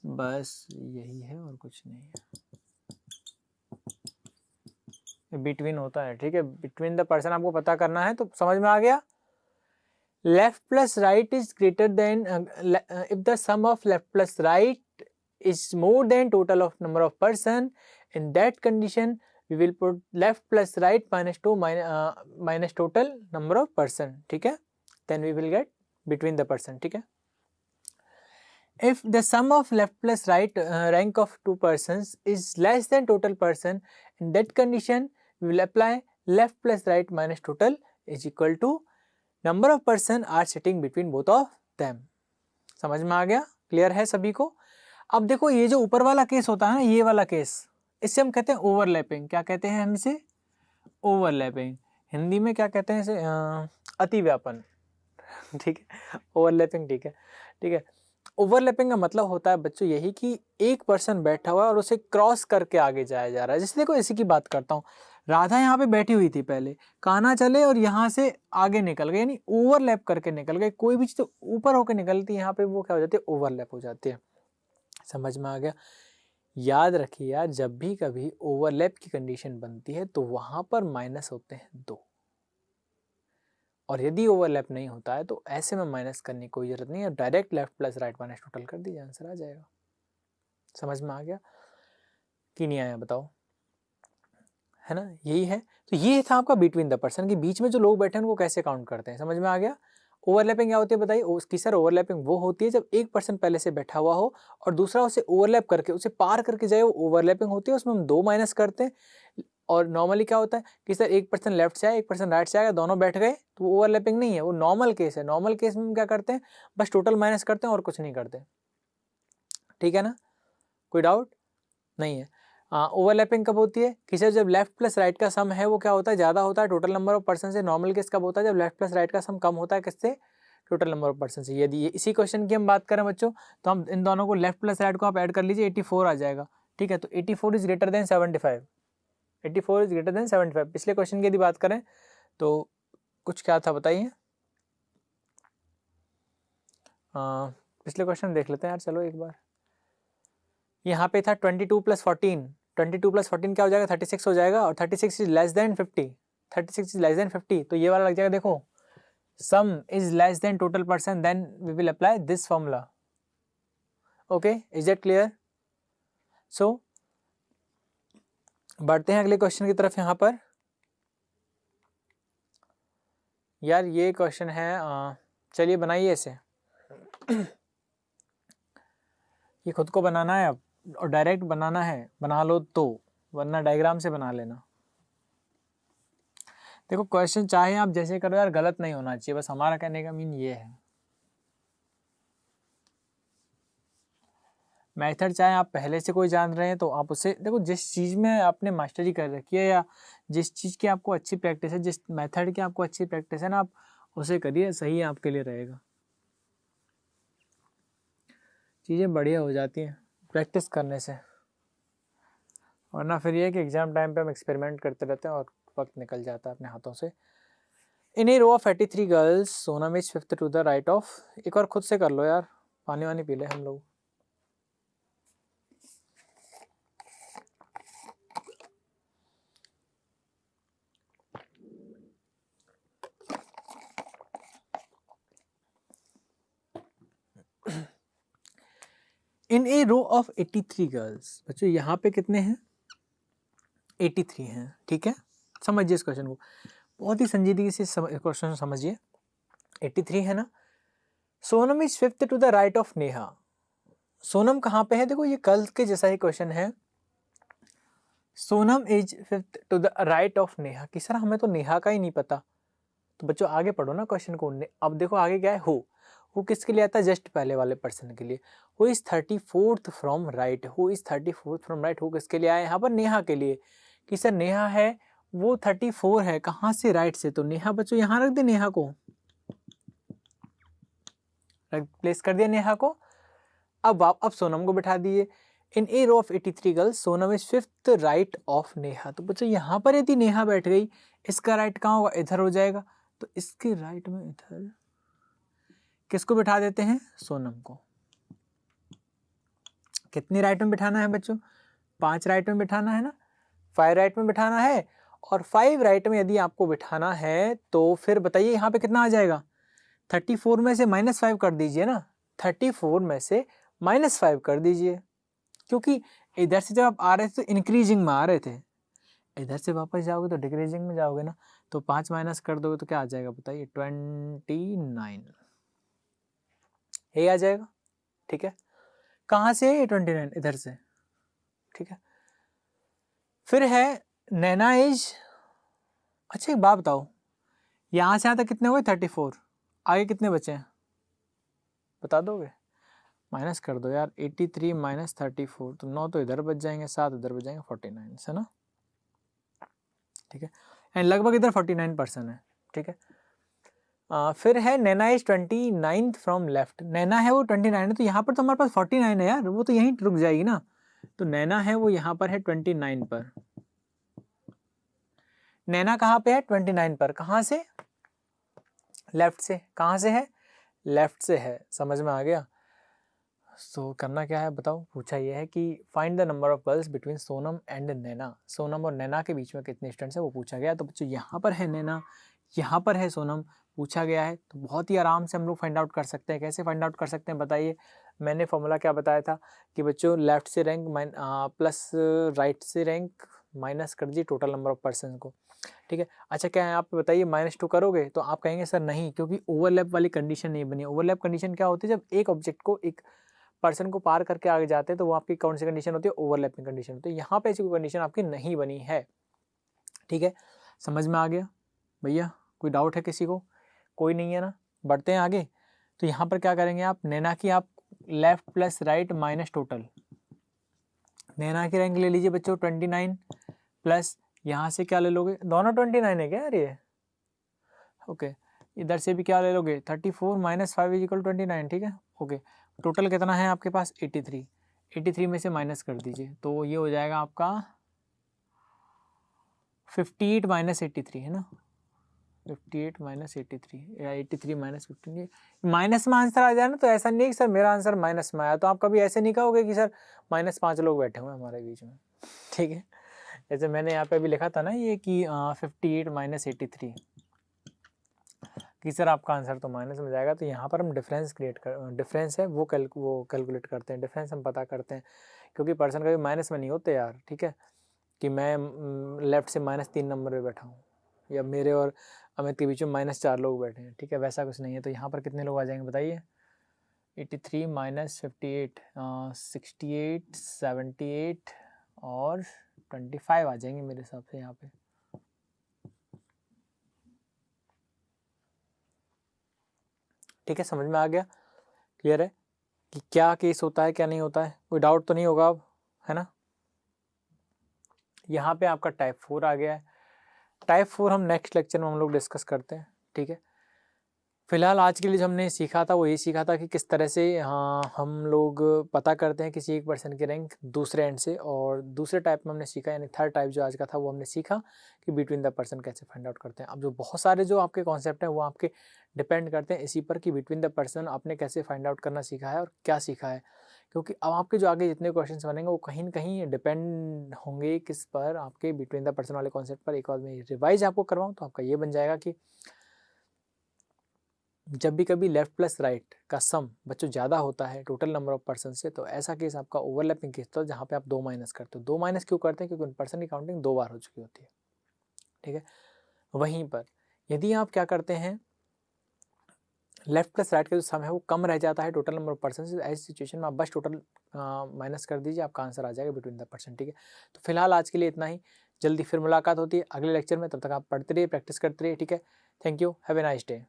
बस यही है और कुछ नहीं है। बिटवीन होता है, ठीक है, बिटवीन द पर्सन आपको पता करना है, तो समझ में आ गया। Left plus right is greater than, if the sum of left plus right is more than total of number of person, in that condition we will put left plus right minus 2 minus total number of person, ठीक है, then we will get between the person, ठीक है। if the sum of left plus right rank of two persons is less than total person, in that condition we will apply left plus right minus total is equal to number of person are sitting between both of them। समझ में आ गया, clear है सभी को। अब देखो ये जो ऊपर वाला केस होता है ना, ये वाला केस, इससे हम कहते हैं ओवरलैपिंग। क्या कहते हैं हम इसे? ओवरलैपिंग। हिंदी में क्या कहते हैं इसे? अति व्यापन, ठीक है, ओवरलैपिंग, ठीक है, ठीक है। ओवरलैपिंग का मतलब होता है बच्चों यही कि एक पर्सन बैठा हुआ है और उसे क्रॉस करके आगे जाया जा रहा है। जैसे देखो इसी की बात करता हूँ, राधा यहाँ पे बैठी हुई थी पहले, कान्हा चले और यहाँ से आगे निकल गए, यानी ओवरलैप करके निकल गए। कोई भी चीज़ तो ऊपर होकर निकलती है, यहाँ पे वो क्या हो जाती है? ओवरलैप हो जाती है। समझ में आ गया। याद रखिए यार, जब भी कभी ओवरलैप की कंडीशन बनती है तो वहां पर माइनस होते हैं 2, और यदि ओवरलैप नहीं होता है तो ऐसे में माइनस करने की कोई जरूरत नहीं है, direct left plus right minus total कर दीजिए, आंसर आ जाएगा। समझ में आ गया कि नहीं आया बताओ, है ना, यही है। तो ये था आपका बिटवीन द पर्सन, के बीच में जो लोग बैठे हैं उनको कैसे काउंट करते हैं। समझ में आ गया। ओवरलैपिंग क्या होती है बताइए? उसकी सर ओवरलैपिंग वो होती है जब एक पर्सन पहले से बैठा हुआ हो और दूसरा उसे ओवरलैप करके उसे पार करके जाए, वो ओवरलैपिंग होती है, उसमें हम 2 माइनस करते हैं। और नॉर्मली क्या होता है कि सर एक पर्सन लेफ्ट से आए, एक पर्सन राइट से आएगा, दोनों बैठ गए, तो वो ओवरलैपिंग नहीं है, वो नॉर्मल केस है। नॉर्मल केस में हम क्या करते हैं? बस टोटल माइनस करते हैं और कुछ नहीं करते, ठीक है ना, कोई डाउट नहीं है। ओवरलैपिंग कब होती है कि सर जब लेफ्ट प्लस राइट का सम है वो क्या होता है? ज़्यादा होता है टोटल नंबर ऑफ पर्सन से। नॉर्मल केस कब होता है? जब लेफ्ट प्लस राइट का सम कम होता है किससे? टोटल नंबर ऑफ पर्सन से। यदि इसी क्वेश्चन की हम बात करें बच्चों, तो हम इन दोनों को लेफ्ट प्लस राइट को आप ऐड कर लीजिए, 84 आ जाएगा, ठीक है। तो 84 is greater then 75, 84 is greater then 75। पिछले क्वेश्चन की यदि बात करें तो कुछ क्या था बताइए? पिछले क्वेश्चन देख लेते हैं यार, चलो एक बार। यहाँ पे था 22 प्लस 14, 22 प्लस 14 क्या हो जाएगा? 36 हो जाएगा, और 36 is less than 50, 36 is less than 50, तो ये वाला लग जाएगा। देखो sum is less than total person, then we will apply this formula. Okay, is that clear? So बढ़ते हैं अगले क्वेश्चन की तरफ। यहाँ पर यार ये क्वेश्चन है, चलिए बनाइए इसे। ये खुद को बनाना है अब, और डायरेक्ट बनाना है, बना लो तो, वरना डायग्राम से बना लेना। देखो क्वेश्चन चाहे आप जैसे करो यार, गलत नहीं होना चाहिए, बस हमारा कहने का मीन ये है। मेथड चाहे आप पहले से कोई जान रहे हैं तो आप उसे देखो, जिस चीज़ में आपने मास्टरी कर रखी है या जिस चीज़ की आपको अच्छी प्रैक्टिस है, जिस मेथड की आपको अच्छी प्रैक्टिस है ना, आप उसे करिए, सही आपके लिए रहेगा। चीज़ें बढ़िया हो जाती हैं प्रैक्टिस करने से, वरना फिर ये है कि एग्जाम टाइम पे हम एक्सपेरिमेंट करते रहते हैं और वक्त निकल जाता है अपने हाथों से। In a row of 83 girls, Sonam is fifth to the right of. एक बार खुद से कर लो यार, पानी वानी पी ले हम लोग। इन ए रो ऑफ 83 गर्ल्स, बच्चों यहाँ पे कितने हैं? 83 हैं, ठीक है। समझिए इस क्वेश्चन को, बहुत ही संजीदगी से क्वेश्चन समझिए। 83 है ना। Sonam is fifth to the right of Neha. Sonam कहाँ पे है? देखो ये कल के जैसा ही क्वेश्चन है। Sonam is fifth to the right of Neha, कि सर हमें तो नेहा का ही नहीं पता। तो बच्चों आगे पढ़ो ना क्वेश्चन को। अब देखो आगे क्या है, हु किसके लिए आता है? जस्ट पहले वाले पर्सन के लिए। Who is 34th from right, who is 34th from right, who किसके लिए आया? यहाँ पर नेहा के लिए, कि सर नेहा है वो 34 है, कहाँ से? राइट से। तो नेहा बच्चों यहाँ रख दे, नेहा को प्लेस कर दिया नेहा को। अब सोनम को बिठा दिए। In a row of 83 girls, Sonam is fifth right of Neha. तो बच्चों यहाँ पर यदि नेहा बैठ गई, इसका राइट कहाँ होगा? इधर हो जाएगा। तो इसके राइट में इधर किसको बिठा देते हैं? सोनम को। कितनी राइट में बिठाना है बच्चों? 5 राइट में बिठाना है ना, 5 राइट में बिठाना है। और 5 राइट में यदि आपको बिठाना है तो फिर बताइए यहाँ पे कितना आ जाएगा। 34 में से -5 कर दीजिए ना, 34 में से -5 कर दीजिए, क्योंकि इधर से जब आप आ रहे थे तो इंक्रीजिंग में आ रहे थे, इधर से वापस जाओगे तो डिक्रीजिंग में जाओगे ना। तो 5 माइनस कर दोगे तो क्या आ जाएगा बताइए, 29 ये आ जाएगा। ठीक है, कहाँ से ये 29, इधर से। ठीक है, फिर है नैना एज। अच्छा एक बात बताओ, यहाँ से यहाँ तक कितने हुए 34, आगे कितने बचे हैं बता दोगे? माइनस कर दो यार, 83 माइनस 34, तो 9 तो इधर बच जाएंगे, 7 इधर बच जाएंगे, 49 है ना। ठीक है, एंड लगभग इधर 49% है। ठीक है, फिर है नैना इज 29 फ्रॉम लेफ्ट। नैना है वो 29 है, तो यहाँ पर तो हमारे पास 49 है यार, वो तो यहीं रुक जाएगी ना। तो नैना है वो यहाँ पर है 29 पर। नैना कहाँ पे है 29 पर, कहाँ से? लेफ्ट से। कहाँ से है? लेफ्ट से है। समझ में आ गया? करना क्या है बताओ, पूछा यह है कि find the number of girls between Sonam and Naina. Sonam और नैना के बीच में कितने स्टूडेंट्स है वो पूछा गया। तो बच्चों यहाँ पर है नैना, यहाँ पर है सोनम, पूछा गया है, तो बहुत ही आराम से हम लोग फाइंड आउट कर सकते हैं। कैसे फाइंड आउट कर सकते हैं बताइए? मैंने फॉर्मूला क्या बताया था कि बच्चों लेफ्ट से रैंक प्लस राइट से रैंक माइनस कर दीजिए टोटल नंबर ऑफ पर्सन को। ठीक है, अच्छा क्या है आप बताइए, -2 करोगे तो आप कहेंगे सर नहीं, क्योंकि ओवरलैप वाली कंडीशन नहीं बनी। ओवरलैप कंडीशन क्या होती है? जब एक ऑब्जेक्ट को, एक पर्सन को पार करके आगे जाते हैं तो वो आपकी कौन सी कंडीशन होती है? ओवरलैपिंग कंडीशन होती है। यहाँ पे ऐसी कोई कंडीशन आपकी नहीं बनी है। ठीक है, समझ में आ गया भैया? कोई डाउट है किसी को? कोई नहीं है ना, बढ़ते हैं आगे। तो यहाँ पर क्या करेंगे आप, नैना की आप left plus right minus total. Naina की रैंक ले लीजिए बच्चों 29 प्लस यहाँ से क्या ले लोगे, दोनों 29 है क्या यार ये? ओके, इधर से भी क्या ले लोगे, 34 माइनस 5 इज इक्वल 29। ठीक है, ओके, टोटल कितना है आपके पास 83। 83 में से माइनस कर दीजिए तो ये हो जाएगा आपका 58 माइनस 83 है ना। 58 माइनस 83 या 83 माइनस 15, माइनस में आंसर आ जाए ना। तो ऐसा नहीं है कि सर मेरा आंसर माइनस में आया, तो आप कभी ऐसे नहीं कहोगे कि सर -5 लोग बैठे हुए हैं हमारे बीच में। ठीक है, जैसे मैंने यहाँ पे अभी लिखा था ना ये कि 58 माइनस 83 कि सर आपका आंसर तो माइनस में जाएगा। तो यहाँ पर हम डिफरेंस है वो कैलकुलेट करते हैं, डिफरेंस हम पता करते हैं, क्योंकि पर्सन कभी माइनस में नहीं होते यार। ठीक है, कि मैं लेफ्ट से -3 नंबर पे बैठा हूँ या मेरे और अमित के बीच में -4 लोग बैठे हैं। ठीक है, वैसा कुछ नहीं है। तो यहाँ पर कितने लोग आ जाएंगे बताइए? 83 माइनस 58 68 78 और 25 आ जाएंगे मेरे हिसाब से यहाँ पे। ठीक है, समझ में आ गया? क्लियर है कि क्या केस होता है क्या नहीं होता है? कोई डाउट तो नहीं होगा अब, है ना? यहाँ पे आपका टाइप 4 आ गया है। टाइप 4 हम नेक्स्ट लेक्चर में हम लोग डिस्कस करते हैं। ठीक है, फिलहाल आज के लिए जो हमने सीखा था वो ये सीखा था कि किस तरह से हम लोग पता करते हैं किसी एक पर्सन की रैंक दूसरे एंड से। और दूसरे टाइप में हमने सीखा, यानी थर्ड टाइप जो आज का था वो हमने सीखा कि बिटवीन द पर्सन कैसे फाइंड आउट करते हैं। अब जो बहुत सारे जो आपके कॉन्सेप्ट हैं वो आपके डिपेंड करते हैं इसी पर कि बिटवीन द पर्सन आपने कैसे फाइंड आउट करना सीखा है और क्या सीखा है। क्योंकि अब आपके जो आगे जितने क्वेश्चन बनेंगे वो कहीं ना कहीं डिपेंड होंगे किस पर, आपके बिटवीन द पर्सन वाले कॉन्सेप्ट पर। एक और मैं रिवाइज आपको करवाऊँ तो आपका ये बन जाएगा कि जब भी कभी लेफ्ट प्लस राइट का सम बच्चों ज़्यादा होता है टोटल नंबर ऑफ पर्सन से, तो ऐसा केस आपका ओवरलैपिंग केस था जहाँ पे आप 2 माइनस करते हो। 2 माइनस क्यों करते हैं? क्योंकि उन पर्सन की काउंटिंग 2 बार हो चुकी होती है। ठीक है, वहीं पर यदि आप क्या करते हैं, लेफ्ट प्लस राइट का जो सम है वो कम रह जाता है टोटल नंबर ऑफ पर्सन से, ऐसी सिचुएशन में आप बस टोटल माइनस कर दीजिए, आपका आंसर आ जाएगा बिटवीन द पर्सन। ठीक है, तो फिलहाल आज के लिए इतना ही। जल्दी फिर मुलाकात होती है अगले लेक्चर में, तब तक आप पढ़ते रहिए, प्रैक्टिस करते रहिए। ठीक है, thank you, have a nice day.